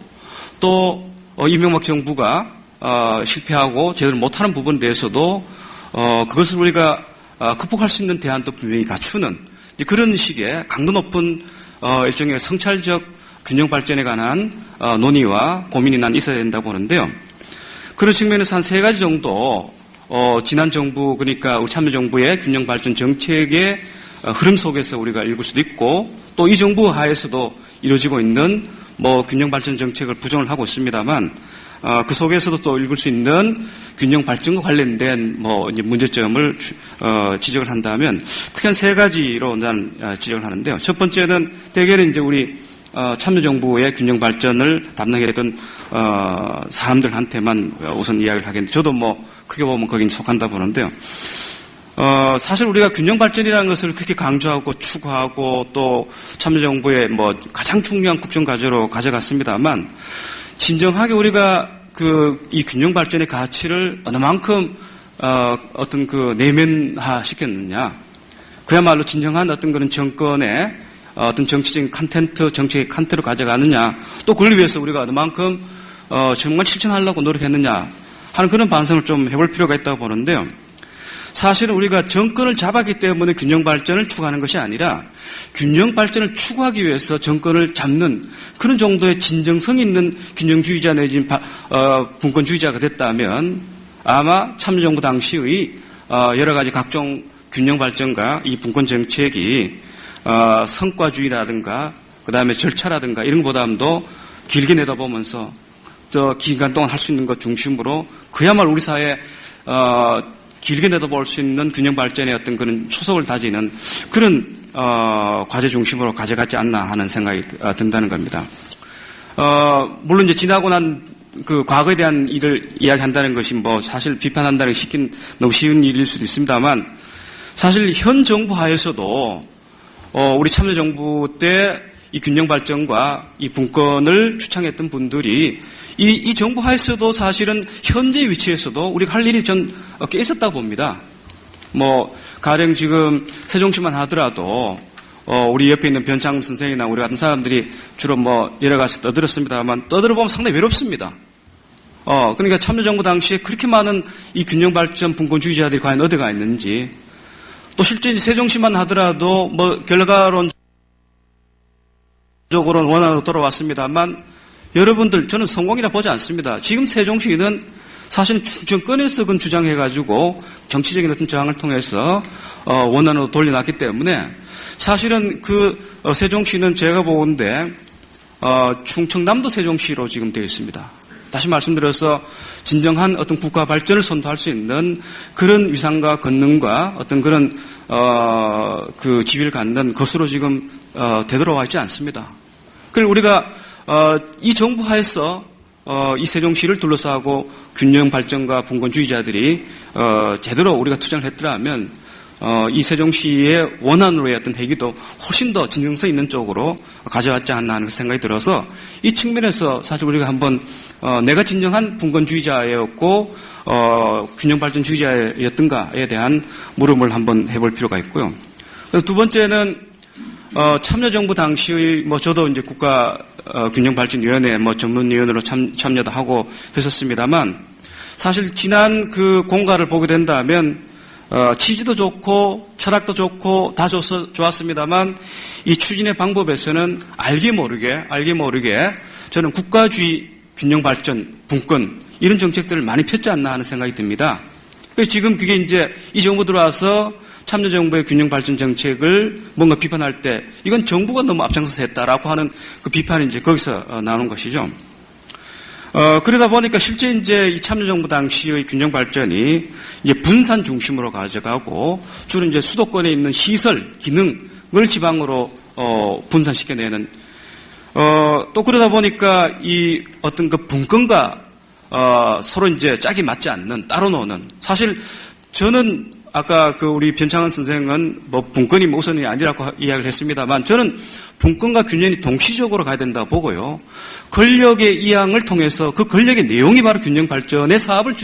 또 이명박 정부가 실패하고 제대로 못하는 부분에 대해서도 그것을 우리가 극복할 수 있는 대안도 분명히 갖추는 그런 식의 강도 높은 일종의 성찰적 균형 발전에 관한 논의와 고민이 난 있어야 된다고 보는데요. 그런 측면에서 한 세 가지 정도 지난 정부 그러니까 우리 참여정부의 균형 발전 정책의 흐름 속에서 우리가 읽을 수도 있고 또 이 정부 하에서도 이루어지고 있는 뭐 균형 발전 정책을 부정을 하고 있습니다만 그 속에서도 또 읽을 수 있는 균형 발전과 관련된 뭐 이제 문제점을 지적을 한다면 크게 한 세 가지로 난 지적을 하는데요. 첫 번째는 대개는 이제 우리 참여정부의 균형 발전을 담당하게 됐던 사람들한테만 우선 이야기를 하겠는데 저도 뭐 크게 보면 거긴 속한다 보는데요. 사실 우리가 균형 발전이라는 것을 그렇게 강조하고 추구하고 또 참여정부의 뭐 가장 중요한 국정 과제로 가져갔습니다만 진정하게 우리가 이 균형 발전의 가치를 어느 만큼 어떤 그 내면화 시켰느냐. 그야말로 진정한 어떤 그런 정권의 어떤 정치적인 컨텐트, 정책의 컨텐트로 가져가느냐. 또 그걸 위해서 우리가 어느 만큼 정말 실천하려고 노력했느냐 하는 그런 반성을 좀 해볼 필요가 있다고 보는데요. 사실은 우리가 정권을 잡았기 때문에 균형 발전을 추구하는 것이 아니라 균형 발전을 추구하기 위해서 정권을 잡는 그런 정도의 진정성 있는 균형주의자 내지는 분권주의자가 됐다면 아마 참여정부 당시의 여러 가지 각종 균형 발전과 이 분권 정책이 성과주의라든가 그다음에 절차라든가 이런 것보다도 길게 내다보면서 저 기간 동안 할 수 있는 것 중심으로 그야말로 우리 사회에 길게 내다볼 수 있는 균형 발전의 어떤 그런 초석을 다지는 그런 과제 중심으로 가져갔지 않나 하는 생각이 든다는 겁니다. 물론 이제 지나고 난 그 과거에 대한 일을 이야기한다는 것이 뭐 사실 비판한다는 것이 너무 쉬운 일일 수도 있습니다만 사실 현 정부 하에서도 우리 참여정부 때 이 균형 발전과 이 분권을 주창했던 분들이 이 정부 하에서도 사실은 현재 위치에서도 우리가 할 일이 전 꽤 있었다고 봅니다. 뭐 가령 지금 세종시만 하더라도 우리 옆에 있는 변창흠 선생이나 우리 같은 사람들이 주로 뭐 여러 가지 떠들었습니다만 떠들어보면 상당히 외롭습니다. 그러니까 참여정부 당시에 그렇게 많은 이 균형발전 분권주의자들이 과연 어디가 있는지, 또 실제 세종시만 하더라도 뭐 결과론적으로는 원안으로 돌아왔습니다만, 여러분들 저는 성공이라 보지 않습니다. 지금 세종시는 사실 정권에서 그건 주장해가지고 정치적인 어떤 저항을 통해서 원안으로 돌려놨기 때문에, 사실은 세종시는 제가 보건대 충청남도 세종시로 지금 되어 있습니다. 다시 말씀드려서 진정한 어떤 국가 발전을 선도할 수 있는 그런 위상과 권능과 어떤 그런 그 지위를 갖는 것으로 지금 되돌아와 있지 않습니다. 그걸 우리가 이 정부 하에서 이 세종시를 둘러싸고 균형 발전과 분권주의자들이 제대로 우리가 투쟁을 했더라면 이 세종시의 원안으로의 어떤 회기도 훨씬 더 진정성 있는 쪽으로 가져왔지 않나 하는 생각이 들어서, 이 측면에서 사실 우리가 한번 내가 진정한 분권주의자였고 균형 발전주의자였던가에 대한 물음을 한번 해볼 필요가 있고요. 두 번째는 참여정부 당시의 저도 이제 국가 균형발전위원회 전문위원으로 참여도 하고 했었습니다만, 사실 지난 그 공가를 보게 된다면 취지도 좋고 철학도 좋고 다 좋았습니다만, 이 추진의 방법에서는 알게 모르게 저는 국가주의, 균형발전, 분권 이런 정책들을 많이 폈지 않나 하는 생각이 듭니다. 지금 그게 이제 이 정부 들어와서 참여정부의 균형발전 정책을 뭔가 비판할 때 이건 정부가 너무 앞장서서 했다라고 하는 그 비판이 이제 거기서 나오는 것이죠. 그러다 보니까 실제 이제 이 참여정부 당시의 균형발전이 이제 분산 중심으로 가져가고 주로 이제 수도권에 있는 시설, 기능을 지방으로 분산시켜내는, 또 그러다 보니까 이 어떤 그 분권과 서로 이제 짝이 맞지 않는, 따로 노는, 사실 저는 아까 우리 변창헌 선생은 분권이 우선이 아니라고 이야기를 했습니다만, 저는 분권과 균형이 동시적으로 가야 된다고 보고요. 권력의 이양을 통해서 그 권력의 내용이 바로 균형 발전의 사업을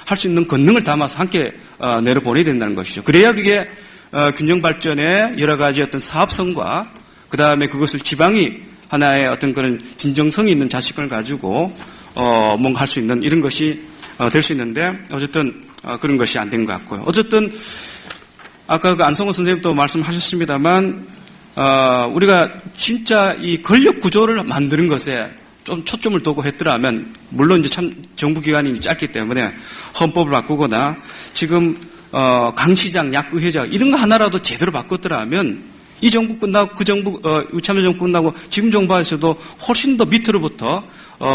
할 수 있는 권능을 담아서 함께 내려보내야 된다는 것이죠. 그래야 그게 균형 발전의 여러 가지 어떤 사업성과 그 다음에 그것을 지방이 하나의 어떤 그런 진정성이 있는 자치권을 가지고 뭔가 할 수 있는 이런 것이 될 수 있는데, 어쨌든 그런 것이 안 된 것 같고요. 어쨌든 아까 안성호 선생님도 말씀하셨습니다만, 우리가 진짜 이 권력 구조를 만드는 것에 좀 초점을 두고 했더라면, 물론 이제 참 정부 기간이 짧기 때문에 헌법을 바꾸거나 지금 강시장, 약의회장 이런 거 하나라도 제대로 바꿨더라면, 이 정부 끝나고 그 정부 참여정부 끝나고 지금 정부에서도 훨씬 더 밑으로부터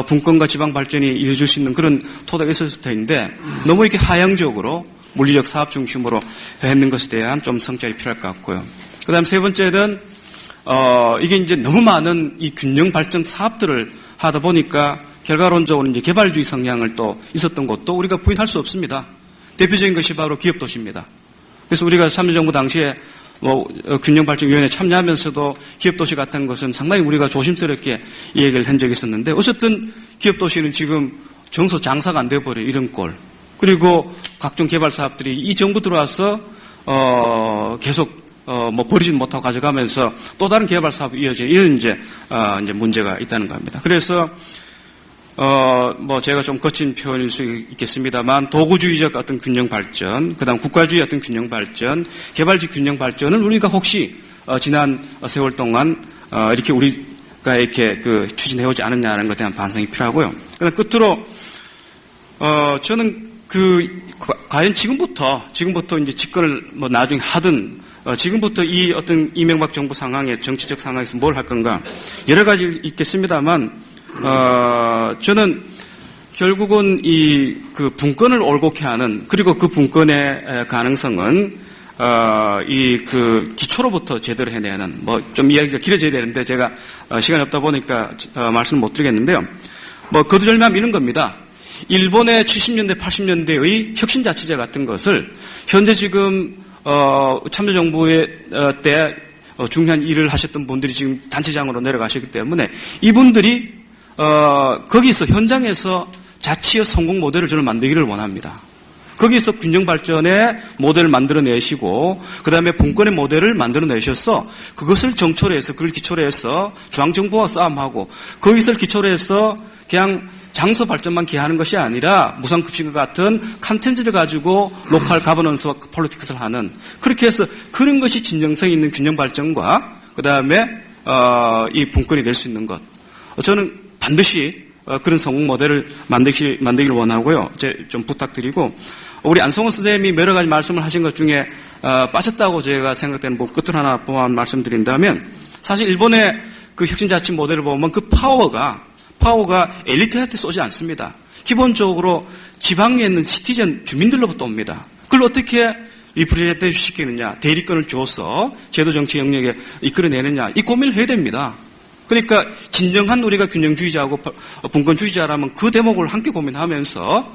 분권과 지방 발전이 이루어질 수 있는 그런 토대가 있었을 텐데, 너무 이렇게 하향적으로 물리적 사업 중심으로 했는 것에 대한 좀 성찰이 필요할 것 같고요. 그다음 세 번째는 이게 이제 너무 많은 이 균형 발전 사업들을 하다 보니까 결과론적으로 이제 개발주의 성향을 또 있었던 것도 우리가 부인할 수 없습니다. 대표적인 것이 바로 기업도시입니다. 그래서 우리가 참여정부 당시에 균형발전위원회에 참여하면서도 기업도시 같은 것은 상당히 우리가 조심스럽게 이 얘기를 한 적이 있었는데, 어쨌든 기업도시는 지금 정서 장사가 안 돼버려, 이런 꼴. 그리고 각종 개발 사업들이 이 정부 들어와서 계속 버리진 못하고 가져가면서 또 다른 개발 사업이 이어져, 이런 이제 문제가 있다는 겁니다. 그래서 제가 좀 거친 표현일 수 있겠습니다만, 도구주의적 어떤 균형 발전, 그 다음 국가주의 어떤 균형 발전, 개발지 균형 발전을 우리가 혹시, 지난 세월 동안, 이렇게 우리가 이렇게 추진해오지 않았냐는 것에 대한 반성이 필요하고요. 그다음 끝으로, 저는 과연 지금부터 이제 집권을 나중에 하든, 지금부터 이 어떤 이명박 정부 상황에, 정치적 상황에서 뭘 할 건가, 여러 가지 있겠습니다만, 저는 결국은 분권을 올곧게 하는, 그리고 그 분권의 가능성은, 기초로부터 제대로 해내는, 좀 이야기가 길어져야 되는데, 제가, 시간이 없다 보니까, 말씀을 못 드리겠는데요. 거두절미하면 이런 겁니다. 일본의 70년대, 80년대의 혁신자치제 같은 것을, 현재 지금, 참여정부의 때, 중요한 일을 하셨던 분들이 지금 단체장으로 내려가셨기 때문에, 이분들이 거기서 현장에서 자치의 성공 모델을 저는 만들기를 원합니다. 거기서 균형 발전의 모델을 만들어내시고, 그 다음에 분권의 모델을 만들어내셔서 그것을 정초로 해서, 그걸 기초로 해서 중앙정부와 싸움하고, 거기서 기초로 해서 그냥 장소 발전만 기하는 것이 아니라 무상급식과 같은 컨텐츠를 가지고 로컬 가버넌스와 폴리틱스를 하는, 그렇게 해서 그런 것이 진정성 있는 균형 발전과 그다음에 이 분권이 될 수 있는 것. 저는 반드시 그런 성공 모델을 만들기를 원하고요. 좀 부탁드리고, 우리 안성원 선생님이 여러 가지 말씀을 하신 것 중에 빠졌다고 제가 생각되는 부분 끝으로 하나 포함 말씀드린다면, 사실 일본의 그 혁신자치 모델을 보면 그 파워가 엘리트한테 쏘지 않습니다. 기본적으로 지방에 있는 시티즌 주민들로부터 옵니다. 그걸 어떻게 리프레젠테이션 시키느냐, 대리권을 줘서 제도 정치 영역에 이끌어내느냐, 이 고민을 해야 됩니다. 그러니까 진정한 우리가 균형주의자하고 분권주의자라면 그 대목을 함께 고민하면서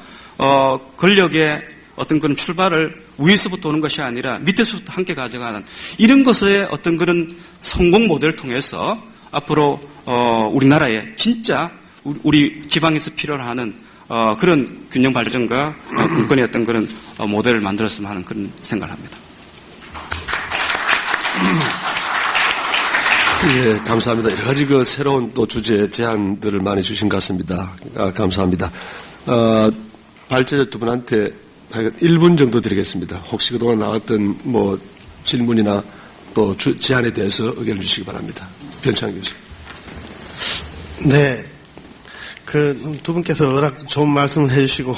권력의 어떤 그런 출발을 위에서부터 오는 것이 아니라 밑에서부터 함께 가져가는 이런 것의 어떤 그런 성공 모델을 통해서 앞으로 우리나라에 진짜 우리 지방에서 필요로 하는 그런 균형 발전과 분권의 어떤 그런 모델을 만들었으면 하는 그런 생각을 합니다. 예, 감사합니다. 여러 가지 그 새로운 또 주제 제안들을 많이 주신 것 같습니다. 감사합니다. 발제자 두 분한테 1분 정도 드리겠습니다. 혹시 그동안 나왔던 뭐 질문이나 또 제안에 대해서 의견을 주시기 바랍니다. 변창 교수. 네. 두 분께서 좋은 말씀을 해주시고,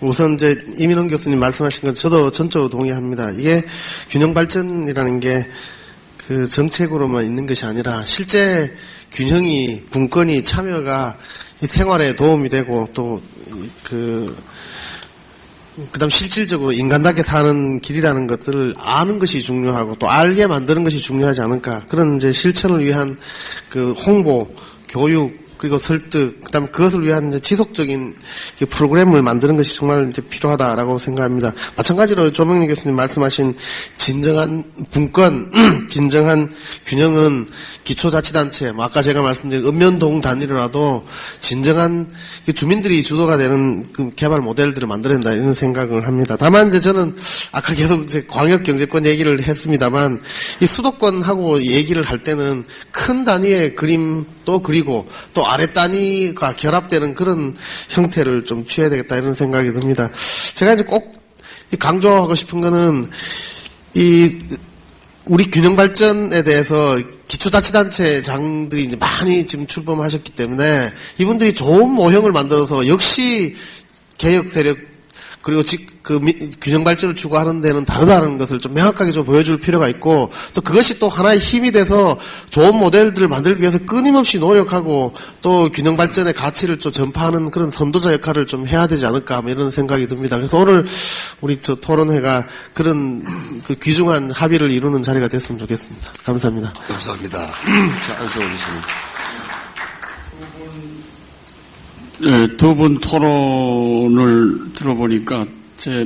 우선 이제 이민원 교수님 말씀하신 건 저도 전적으로 동의합니다. 이게 균형 발전이라는 게 그 정책으로만 있는 것이 아니라 실제 균형이, 분권이, 참여가 이 생활에 도움이 되고 또 그다음 실질적으로 인간답게 사는 길이라는 것들을 아는 것이 중요하고 또 알게 만드는 것이 중요하지 않을까. 그런 이제 실천을 위한 그 홍보, 교육, 그리고 설득, 그다음에 그것을 위한 이제 지속적인 프로그램을 만드는 것이 정말 이제 필요하다라고 생각합니다. 마찬가지로 조명래 교수님 말씀하신 진정한 분권, 진정한 균형은 기초자치단체, 아까 제가 말씀드린 읍면동 단위로라도 진정한 주민들이 주도가 되는 그 개발 모델들을 만들어야 된다 이런 생각을 합니다. 다만 이제 저는 아까 계속 이제 광역경제권 얘기를 했습니다만 이 수도권하고 얘기를 할 때는 큰 단위의 그림도 그리고 또 아래 단위가 결합되는 그런 형태를 좀 취해야 되겠다 이런 생각이 듭니다. 제가 이제 꼭 강조하고 싶은 거는 우리 균형 발전에 대해서 기초자치단체장들이 이제 많이 지금 출범하셨기 때문에 이분들이 좋은 모형을 만들어서 역시 개혁 세력 그리고 균형 발전을 추구하는 데는 다르다는 것을 좀 명확하게 좀 보여줄 필요가 있고 또 그것이 또 하나의 힘이 돼서 좋은 모델들을 만들기 위해서 끊임없이 노력하고 또 균형 발전의 가치를 좀 전파하는 그런 선도자 역할을 좀 해야 되지 않을까 이런 생각이 듭니다. 그래서 오늘 우리 토론회가 그런 그 귀중한 합의를 이루는 자리가 됐으면 좋겠습니다. 감사합니다. 감사합니다. 자, 안성원 교수님. 네, 두 분 토론을 들어보니까 제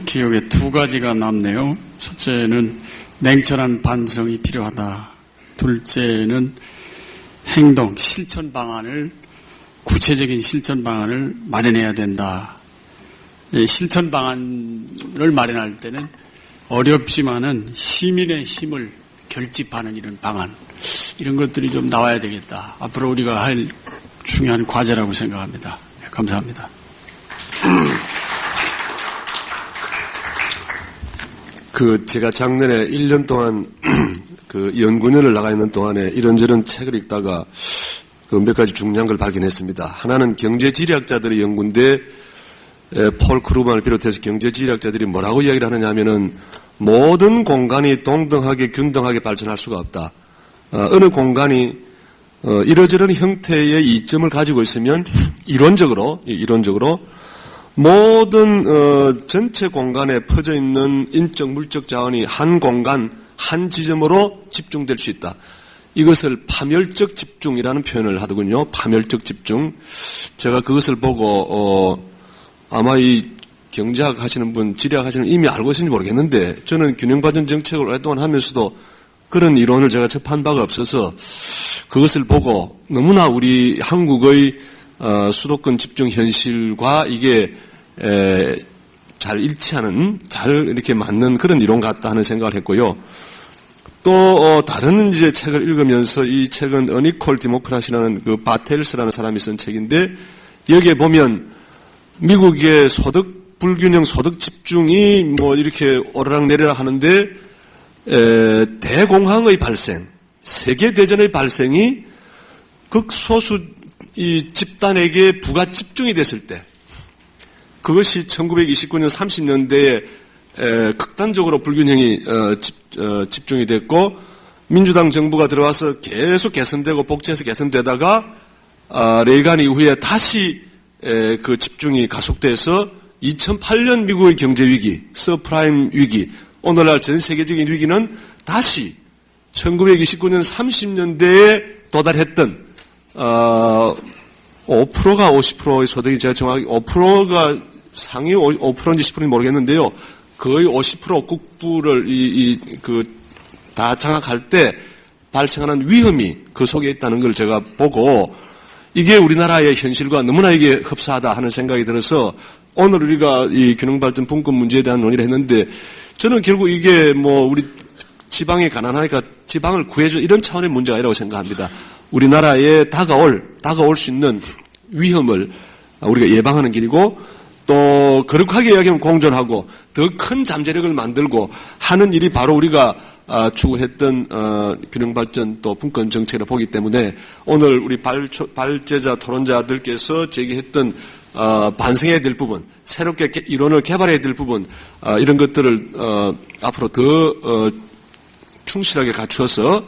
기억에 두 가지가 남네요. 첫째는 냉철한 반성이 필요하다. 둘째는 행동, 구체적인 실천 방안을 마련해야 된다. 실천 방안을 마련할 때는 어렵지만은 시민의 힘을 결집하는 이런 방안, 이런 것들이 좀 나와야 되겠다. 앞으로 우리가 할 중요한 과제라고 생각합니다. 감사합니다. 제가 작년에 1년 동안 연구년을 나가 있는 동안에 이런저런 책을 읽다가 몇 가지 중요한 걸 발견했습니다. 하나는 경제지리학자들의 연구인데 폴 크루만을 비롯해서 경제지리학자들이 뭐라고 이야기를 하느냐 하면은 모든 공간이 동등하게 균등하게 발전할 수가 없다. 어느 공간이 이러저런 형태의 이점을 가지고 있으면 이론적으로 모든 전체 공간에 퍼져 있는 인적 물적 자원이 한 공간 한 지점으로 집중될 수 있다. 이것을 파멸적 집중이라는 표현을 하더군요. 파멸적 집중. 제가 그것을 보고 아마 이 경제학 하시는 분, 지리학 하시는 분 이미 알고 있는지 모르겠는데 저는 균형발전 정책을 오랫동안 하면서도 그런 이론을 제가 접한 바가 없어서 그것을 보고 너무나 우리 한국의 수도권 집중 현실과 이게 잘 일치하는, 잘 이렇게 맞는 그런 이론 같다 하는 생각을 했고요. 또 다른 이제 책을 읽으면서 이 책은 어니콜 디모크라시라는 그 바텔스라는 사람이 쓴 책인데 여기에 보면 미국의 불균형 소득 집중이 뭐 이렇게 오르락내리락 하는데 대공황의 발생, 세계대전의 발생이 극소수 이 집단에게 부가 집중이 됐을 때, 그것이 1929년 30년대에 극단적으로 불균형이 집중이 됐고, 민주당 정부가 들어와서 계속 개선되고 복지에서 개선되다가 레이간 이후에 다시 그 집중이 가속돼서 2008년 미국의 경제 위기, 서프라임 위기, 오늘날 전 세계적인 위기는 다시 1929년 30년대에 도달했던 5%가 50%의 소득이, 제가 정확히 5%가 상위 5%인지 10%인지 모르겠는데요. 거의 50% 국부를 다 장악할 때 발생하는 위험이 그 속에 있다는 걸 제가 보고, 이게 우리나라의 현실과 너무나 이게 흡사하다 하는 생각이 들어서 오늘 우리가 이 균형발전 분권 문제에 대한 논의를 했는데, 저는 결국 이게 뭐 우리 지방이 가난하니까 지방을 구해줘 이런 차원의 문제가 아니라고 생각합니다. 우리나라에 다가올 수 있는 위험을 우리가 예방하는 길이고, 또 거룩하게 이야기하면 공존하고 더 큰 잠재력을 만들고 하는 일이 바로 우리가 추구했던 균형발전 또 분권 정책을 보기 때문에, 오늘 우리 발제자 토론자들께서 제기했던 반성해야 될 부분, 새롭게 이론을 개발해야 될 부분, 이런 것들을 앞으로 더 충실하게 갖추어서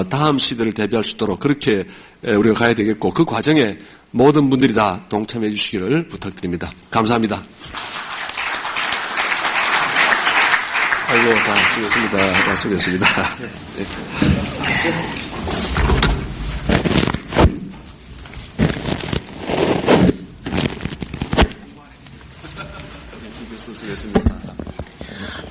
다음 시대를 대비할 수 있도록 그렇게 우리가 가야 되겠고, 그 과정에 모든 분들이 다 동참해 주시기를 부탁드립니다. 감사합니다. 아이고, 다 수고했습니다. 다 수고했습니다. 네. 수고했습니다.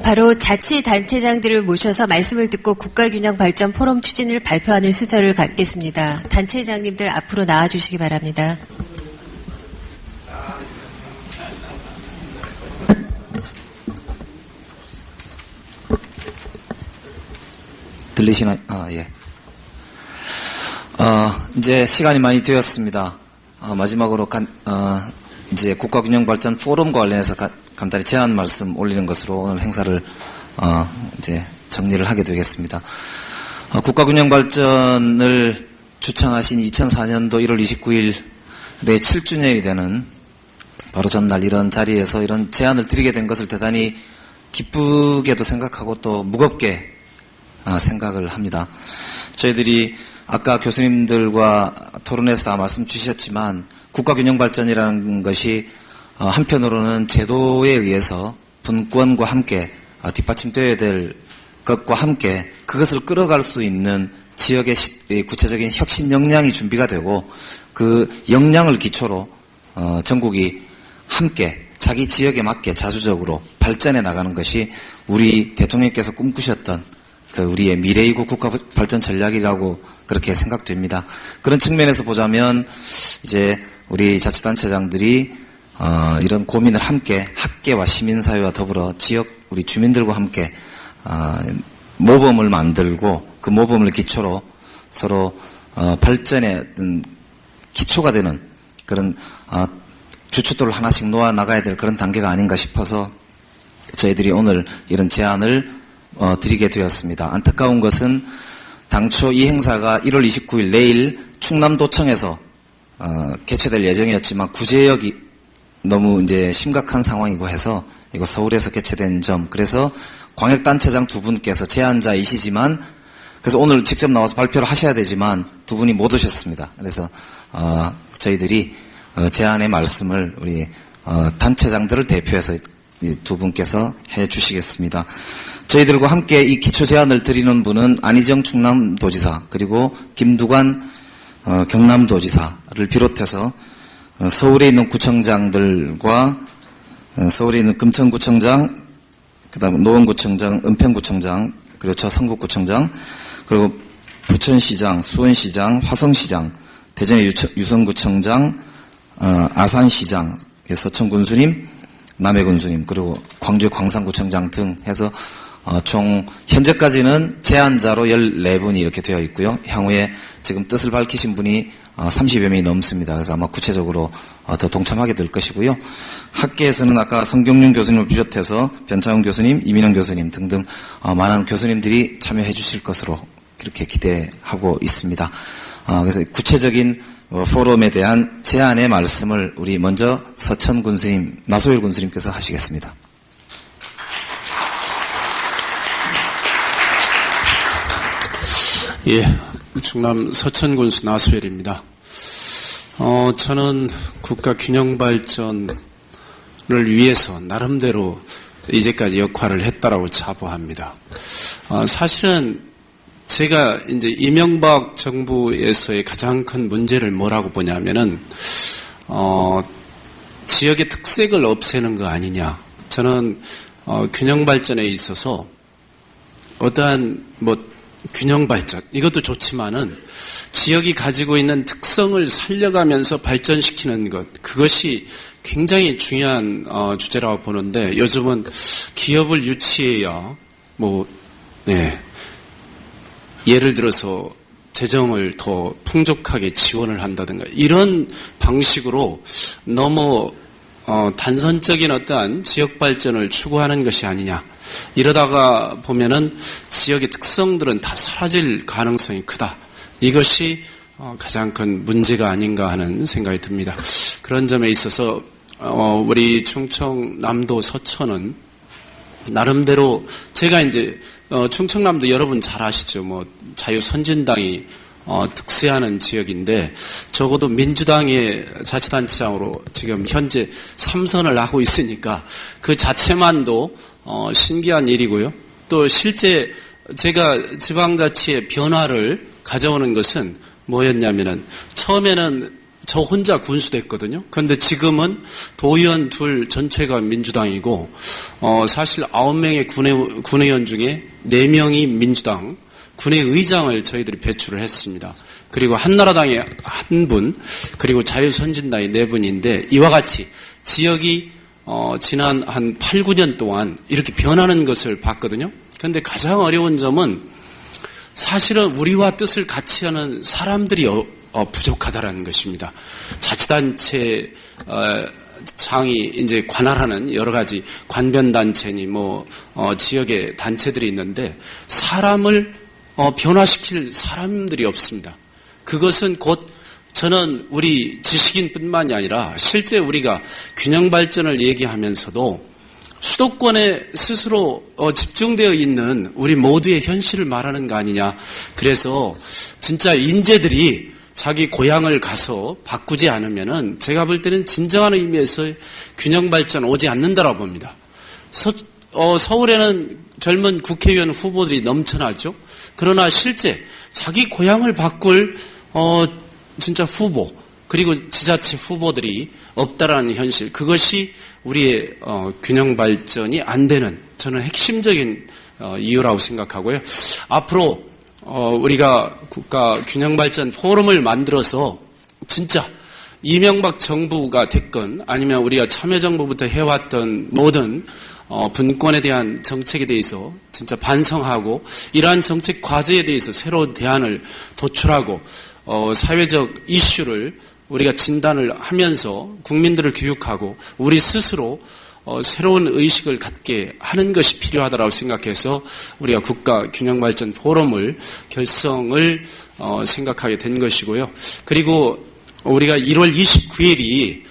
바로 자치단체장들을 모셔서 말씀을 듣고 국가균형발전 포럼 추진을 발표하는 순서를 갖겠습니다. 단체장님들 앞으로 나와주시기 바랍니다. 들리시나요? 예. 이제 시간이 많이 되었습니다. 마지막으로 이제 국가균형발전 포럼과 관련해서 간단히 제안 말씀 올리는 것으로 오늘 행사를 이제 정리를 하게 되겠습니다. 국가균형발전을 주창하신 2004년도 1월 29일에 7주년이 되는 바로 전날 이런 자리에서 이런 제안을 드리게 된 것을 대단히 기쁘게도 생각하고 또 무겁게 생각을 합니다. 저희들이 아까 교수님들과 토론에서 다 말씀 주셨지만 국가균형발전이라는 것이 한편으로는 제도에 의해서 분권과 함께 뒷받침되어야 될 것과 함께 그것을 끌어갈 수 있는 지역의 구체적인 혁신 역량이 준비가 되고, 그 역량을 기초로 전국이 함께 자기 지역에 맞게 자주적으로 발전해 나가는 것이 우리 대통령께서 꿈꾸셨던 우리의 미래이국 국가발전 전략이라고 그렇게 생각됩니다. 그런 측면에서 보자면 이제 우리 자치단체장들이 이런 고민을 함께 학계와 시민사회와 더불어 지역 우리 주민들과 함께 모범을 만들고, 그 모범을 기초로 서로 발전의 기초가 되는 그런 주춧돌을 하나씩 놓아 나가야 될 그런 단계가 아닌가 싶어서 저희들이 오늘 이런 제안을 드리게 되었습니다. 안타까운 것은 당초 이 행사가 1월 29일 내일 충남도청에서 개최될 예정이었지만 구제역이 너무 이제 심각한 상황이고 해서 이거 서울에서 개최된 점, 그래서 광역단체장 두 분께서 제안자이시지만, 그래서 오늘 직접 나와서 발표를 하셔야 되지만 두 분이 못 오셨습니다. 그래서 저희들이 제안의 말씀을 우리 단체장들을 대표해서 두 분께서 해 주시겠습니다. 저희들과 함께 이 기초 제안을 드리는 분은 안희정 충남도지사, 그리고 김두관 경남도지사를 비롯해서 서울에 있는 구청장들과 서울에 있는 금천구청장, 그다음 노원구청장, 은평구청장, 그리고 저 성북구청장, 그리고 부천시장, 수원시장, 화성시장, 대전의 유성구청장, 아산시장, 서천군수님, 남해군수님, 그리고 광주의 광산구청장 등 해서 총 현재까지는 제안자로 14분이 이렇게 되어 있고요. 향후에 지금 뜻을 밝히신 분이 30여 명이 넘습니다. 그래서 아마 구체적으로 더 동참하게 될 것이고요. 학계에서는 아까 성경윤 교수님을 비롯해서 변창훈 교수님, 이민영 교수님 등등 많은 교수님들이 참여해 주실 것으로 그렇게 기대하고 있습니다. 그래서 구체적인 포럼에 대한 제안의 말씀을 우리 먼저 서천 군수님, 나소열 군수님께서 하시겠습니다. 예, 충남 서천군수 나소열입니다. 저는 국가 균형 발전을 위해서 나름대로 이제까지 역할을 했다라고 자부합니다. 사실은 제가 이제 이명박 정부에서의 가장 큰 문제를 뭐라고 보냐면은 지역의 특색을 없애는 거 아니냐. 저는 균형 발전에 있어서 어떠한 균형 발전, 이것도 좋지만은 지역이 가지고 있는 특성을 살려가면서 발전시키는 것, 그것이 굉장히 중요한 주제라고 보는데, 요즘은 기업을 유치해야 예를 들어서 재정을 더 풍족하게 지원을 한다든가 이런 방식으로 너무 단선적인 어떠한 지역 발전을 추구하는 것이 아니냐. 이러다가 보면은 지역의 특성들은 다 사라질 가능성이 크다. 이것이 가장 큰 문제가 아닌가 하는 생각이 듭니다. 그런 점에 있어서 우리 충청남도 서천은 나름대로 제가 이제 충청남도 여러분 잘 아시죠? 자유선진당이 득세하는 지역인데 적어도 민주당의 자치단체장으로 지금 현재 3선을 하고 있으니까 그 자체만도 신기한 일이고요. 또 실제 제가 지방자치의 변화를 가져오는 것은 뭐였냐면은 처음에는 저 혼자 군수됐거든요. 그런데 지금은 도의원 둘 전체가 민주당이고 사실 9명의 군의원 중에 4명이 민주당 군의의장을 저희들이 배출을 했습니다. 그리고 한나라당에 1분, 그리고 자유선진당이 4분인데 이와 같이 지역이 지난 한 8, 9년 동안 이렇게 변하는 것을 봤거든요. 그런데 가장 어려운 점은 사실은 우리와 뜻을 같이 하는 사람들이 부족하다라는 것입니다. 자치단체 장이 이제 관할하는 여러 가지 관변단체니 지역의 단체들이 있는데 사람을 변화시킬 사람들이 없습니다. 그것은 곧 저는 우리 지식인뿐만이 아니라 실제 우리가 균형 발전을 얘기하면서도 수도권에 스스로 집중되어 있는 우리 모두의 현실을 말하는 거 아니냐. 그래서 진짜 인재들이 자기 고향을 가서 바꾸지 않으면은 제가 볼 때는 진정한 의미에서 균형 발전 오지 않는다라고 봅니다. 서울에는 젊은 국회의원 후보들이 넘쳐나죠. 그러나 실제 자기 고향을 바꿀 진짜 후보 그리고 지자체 후보들이 없다라는 현실, 그것이 우리의 균형 발전이 안 되는 저는 핵심적인 이유라고 생각하고요. 앞으로 우리가 국가 균형 발전 포럼을 만들어서 진짜 이명박 정부가 됐건 아니면 우리가 참여정부부터 해왔던 모든 분권에 대한 정책에 대해서 진짜 반성하고 이러한 정책 과제에 대해서 새로운 대안을 도출하고 사회적 이슈를 우리가 진단을 하면서 국민들을 교육하고 우리 스스로 새로운 의식을 갖게 하는 것이 필요하다고 생각해서 우리가 국가 균형 발전 포럼을 결성을 생각하게 된 것이고요. 그리고 우리가 1월 29일이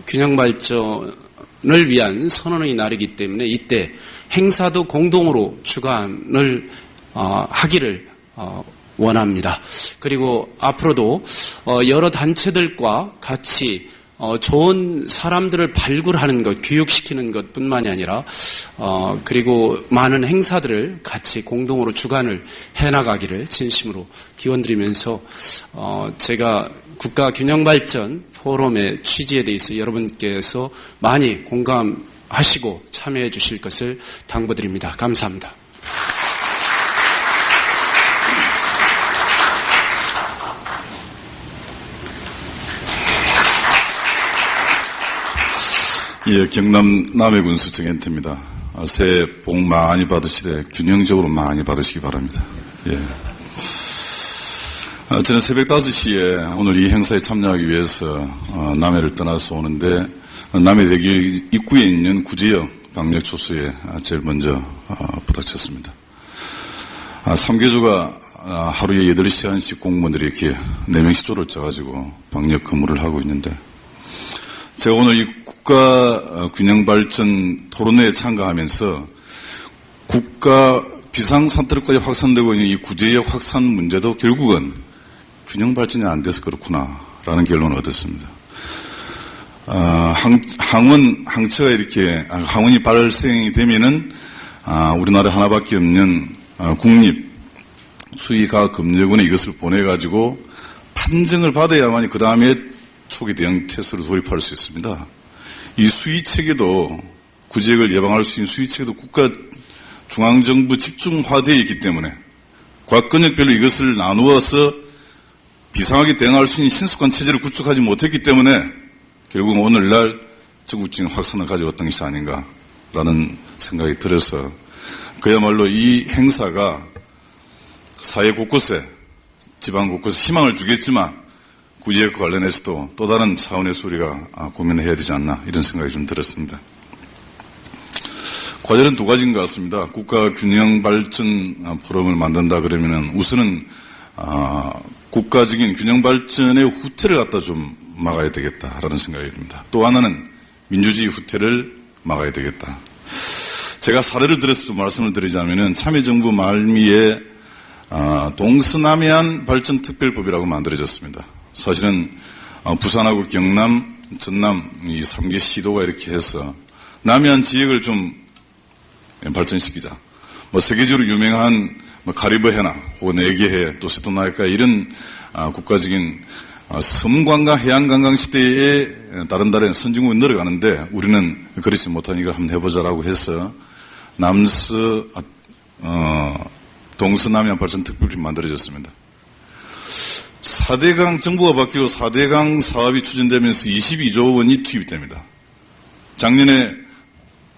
균형 발전을 위한 선언의 날이기 때문에 이때 행사도 공동으로 주관을 하기를 원합니다. 그리고 앞으로도 여러 단체들과 같이 좋은 사람들을 발굴하는 것, 교육시키는 것뿐만이 아니라 그리고 많은 행사들을 같이 공동으로 주관을 해나가기를 진심으로 기원드리면서 제가 국가균형발전 포럼의 취지에 대해서 여러분께서 많이 공감하시고 참여해 주실 것을 당부드립니다. 감사합니다. 예, 경남 남해군수 정현태입니다. 새해 복 많이 받으시되 균형적으로 많이 받으시기 바랍니다. 예. 저는 새벽 5시에 오늘 이 행사에 참여하기 위해서 남해를 떠나서 오는데 남해대교 입구에 있는 구제역 방역 초소에 제일 먼저 부닥쳤습니다. 3개조가 하루에 8시간씩 공무원들이 이렇게 4명씩 조를 짜가지고 방역 근무를 하고 있는데 제가 오늘 이 국가균형발전 토론회에 참가하면서 국가 비상사태로까지 확산되고 있는 이 구제역 확산 문제도 결국은 균형발전이 안 돼서 그렇구나라는 결론을 얻었습니다. 항체가 이렇게, 항원이 발생이 되면은, 우리나라 하나밖에 없는, 국립수의과학검역원에 이것을 보내가지고 판정을 받아야만이 그 다음에 초기 대응 테스트로 돌입할 수 있습니다. 이 수의체계도, 구제역을 예방할 수 있는 수의체계도 국가 중앙정부 집중화되어 있기 때문에 과권역별로 이것을 나누어서 비상하게 대응할 수 있는 신속한 체제를 구축하지 못했기 때문에 결국 오늘날 전국적인 확산을 가져왔던 것이 아닌가라는 생각이 들어서 그야말로 이 행사가 사회 곳곳에 지방 곳곳에 희망을 주겠지만 구제역과 관련해서도 또 다른 차원에서 우리가 고민을 해야 되지 않나 이런 생각이 좀 들었습니다. 과제는 2가지인 것 같습니다. 국가균형발전 포럼을 만든다 그러면은 우선은 국가적인 균형발전의 후퇴를 갖다 좀 막아야 되겠다라는 생각이 듭니다. 또 하나는 민주주의 후퇴를 막아야 되겠다. 제가 사례를 들어서 좀 말씀을 드리자면은 참여정부 말미에 동서남해안 발전특별법이라고 만들어졌습니다. 사실은 부산하고 경남, 전남 이 3개 시도가 이렇게 해서 남해안 지역을 좀 발전시키자. 세계적으로 유명한 카리브해나 혹은 에게해 또 세토나이카 이런 국가적인 섬관광 해양관광 시대에 다른 선진국이 늘어가는데 우리는 그렇지 못하니까 한번 해보자라고 해서 동서남해안 발전특별법이 만들어졌습니다. 4대강 정부가 바뀌고 4대강 사업이 추진되면서 22조 원이 투입이 됩니다. 작년에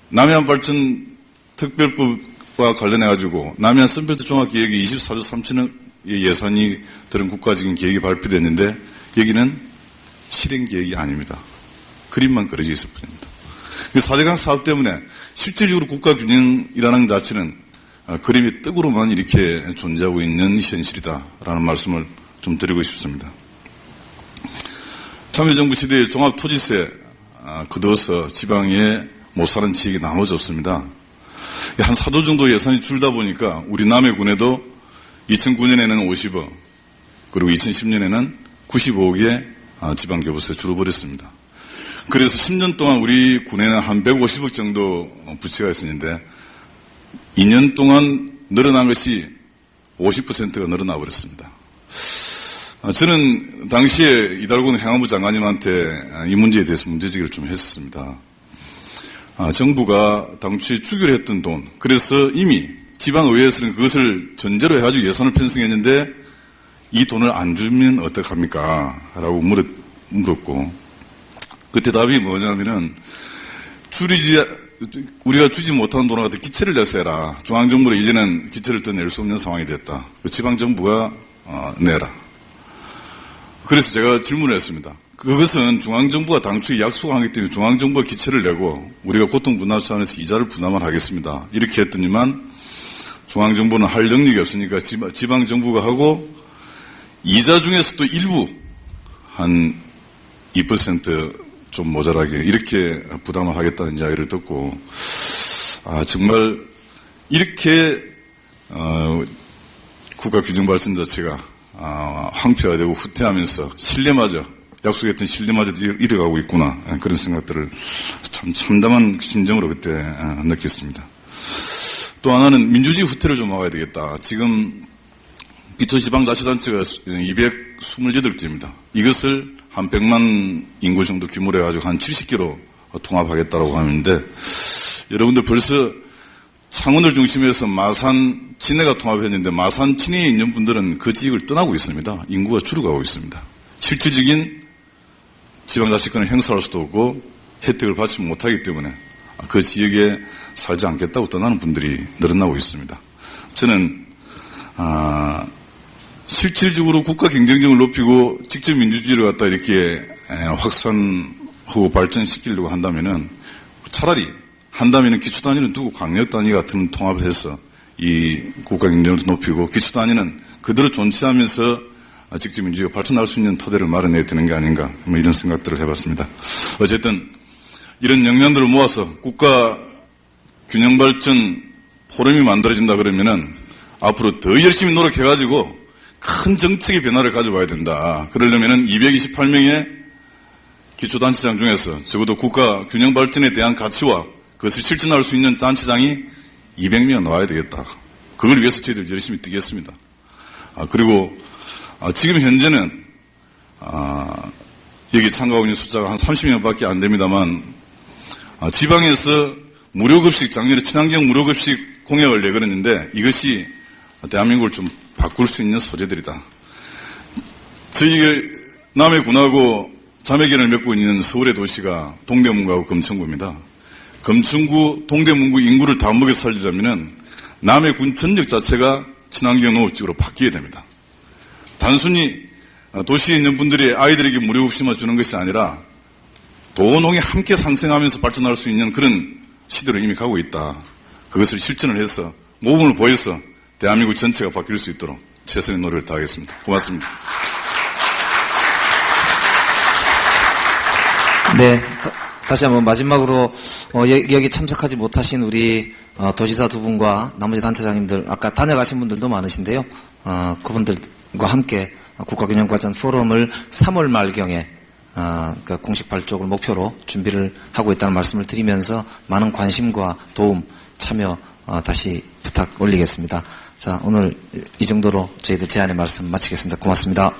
남해안 발전 특별법과 관련해가지고 남해안 선별도 종합계획이 24조 3천억 예산이 들은 국가적인 계획이 발표됐는데 여기는 실행계획이 아닙니다. 그림만 그려져 있을 뿐입니다. 4대강 사업 때문에 실질적으로 국가균형이라는 자체는 그림의 떡으로만 이렇게 존재하고 있는 현실이다라는 말씀을 좀 드리고 싶습니다. 참여정부 시대에 종합토지세 거두어서 지방에 못 사는 지역이 나눠졌습니다. 한 4조 정도 예산이 줄다 보니까 우리 남해군에도 2009년에는 50억 그리고 2010년에는 95억의 지방교부세 줄어버렸습니다. 그래서 10년 동안 우리 군에는 한 150억 정도 부채가 있었는데 2년 동안 늘어난 것이 50%가 늘어나 버렸습니다. 저는 당시에 이달군 행안부 장관님한테 이 문제에 대해서 문제제기를 좀 했었습니다. 정부가 당초에 주기로 했던 돈, 그래서 이미 지방의회에서는 그것을 전제로 해가지고 예산을 편성했는데 이 돈을 안 주면 어떡합니까? 라고 물었고, 그때 답이 뭐냐면은 우리가 주지 못한 돈을 갖다 기체를 내서 해라. 중앙정부로 이제는 기체를 더 낼 수 없는 상황이 됐다. 지방정부가 내라. 그래서 제가 질문을 했습니다. 그것은 중앙정부가 당초에 약속하기 때문에 중앙정부가 기체를 내고 우리가 고통분담 차원에서 이자를 부담을 하겠습니다. 이렇게 했더니만 중앙정부는 할 능력이 없으니까 지방정부가 하고 이자 중에서도 일부 한 2% 좀 모자라게 이렇게 부담을 하겠다는 이야기를 듣고 정말 이렇게 국가균형발전 자체가 황폐화되고 후퇴하면서 신뢰마저 약속했던 신뢰마저 잃어가고 있구나 그런 생각들을 참 참담한 심정으로 그때 느꼈습니다. 또 하나는 민주주의 후퇴를 좀 막아야 되겠다. 지금 기초지방자치단체가 228개입니다. 이것을 한 100만 인구 정도 규모로 해가지고 한 70개로 통합하겠다라고 하는데 여러분들 벌써 창원을 중심해서 마산, 진해가 통합했는데 마산, 진해에 있는 분들은 그 지역을 떠나고 있습니다. 인구가 줄어가고 있습니다. 실질적인 지방자치권을 행사할 수도 없고 혜택을 받지 못하기 때문에 그 지역에 살지 않겠다고 떠나는 분들이 늘어나고 있습니다. 저는 실질적으로 국가 경쟁력을 높이고 직접 민주주의를 갖다 이렇게 확산하고 발전시키려고 한다면은 차라리 한다면은 기초단위는 두고 강력단위 같은 통합을 해서 이 국가 경쟁력을 높이고 기초단위는 그대로 존치하면서 직접 민주주의가 발전할 수 있는 토대를 마련해야 되는 게 아닌가 뭐 이런 생각들을 해봤습니다. 어쨌든 이런 역량들을 모아서 국가 균형 발전 포럼이 만들어진다 그러면은 앞으로 더 열심히 노력해가지고 큰 정책의 변화를 가져와야 된다. 그러려면은 228명의 기초단체장 중에서 적어도 국가 균형 발전에 대한 가치와 그것을 실천할 수 있는 단체장이 200명 나와야 되겠다. 그걸 위해서 저희들 열심히 뛰겠습니다. 그리고 지금 현재는 여기 참가하고 있는 숫자가 한 30명밖에 안 됩니다만 지방에서 무료급식, 작년에 친환경 무료급식 공약을 내걸었는데 이것이 대한민국을 좀 바꿀 수 있는 소재들이다. 저희 남해군하고 자매결을 맺고 있는 서울의 도시가 동대문구하고 금천구입니다. 금천구, 동대문구 인구를 다 먹여 살리려면 남해군 전역 자체가 친환경 농업지구로 바뀌어야 됩니다. 단순히 도시에 있는 분들이 아이들에게 무료급식만 주는 것이 아니라 도농이 함께 상생하면서 발전할 수 있는 그런 시대로 이미 가고 있다. 그것을 실천을 해서 모범을 보여서 대한민국 전체가 바뀔 수 있도록 최선의 노력을 다하겠습니다. 고맙습니다. 네, 다시 한번 마지막으로 여기 참석하지 못하신 우리 도지사 두 분과 나머지 단체장님들, 아까 다녀가신 분들도 많으신데요. 그분들과 함께 국가균형발전 포럼을 3월 말경에 그러니까 공식 발족을 목표로 준비를 하고 있다는 말씀을 드리면서 많은 관심과 도움, 참여 다시 부탁 올리겠습니다. 자, 오늘 이 정도로 저희들 제안의 말씀 마치겠습니다. 고맙습니다.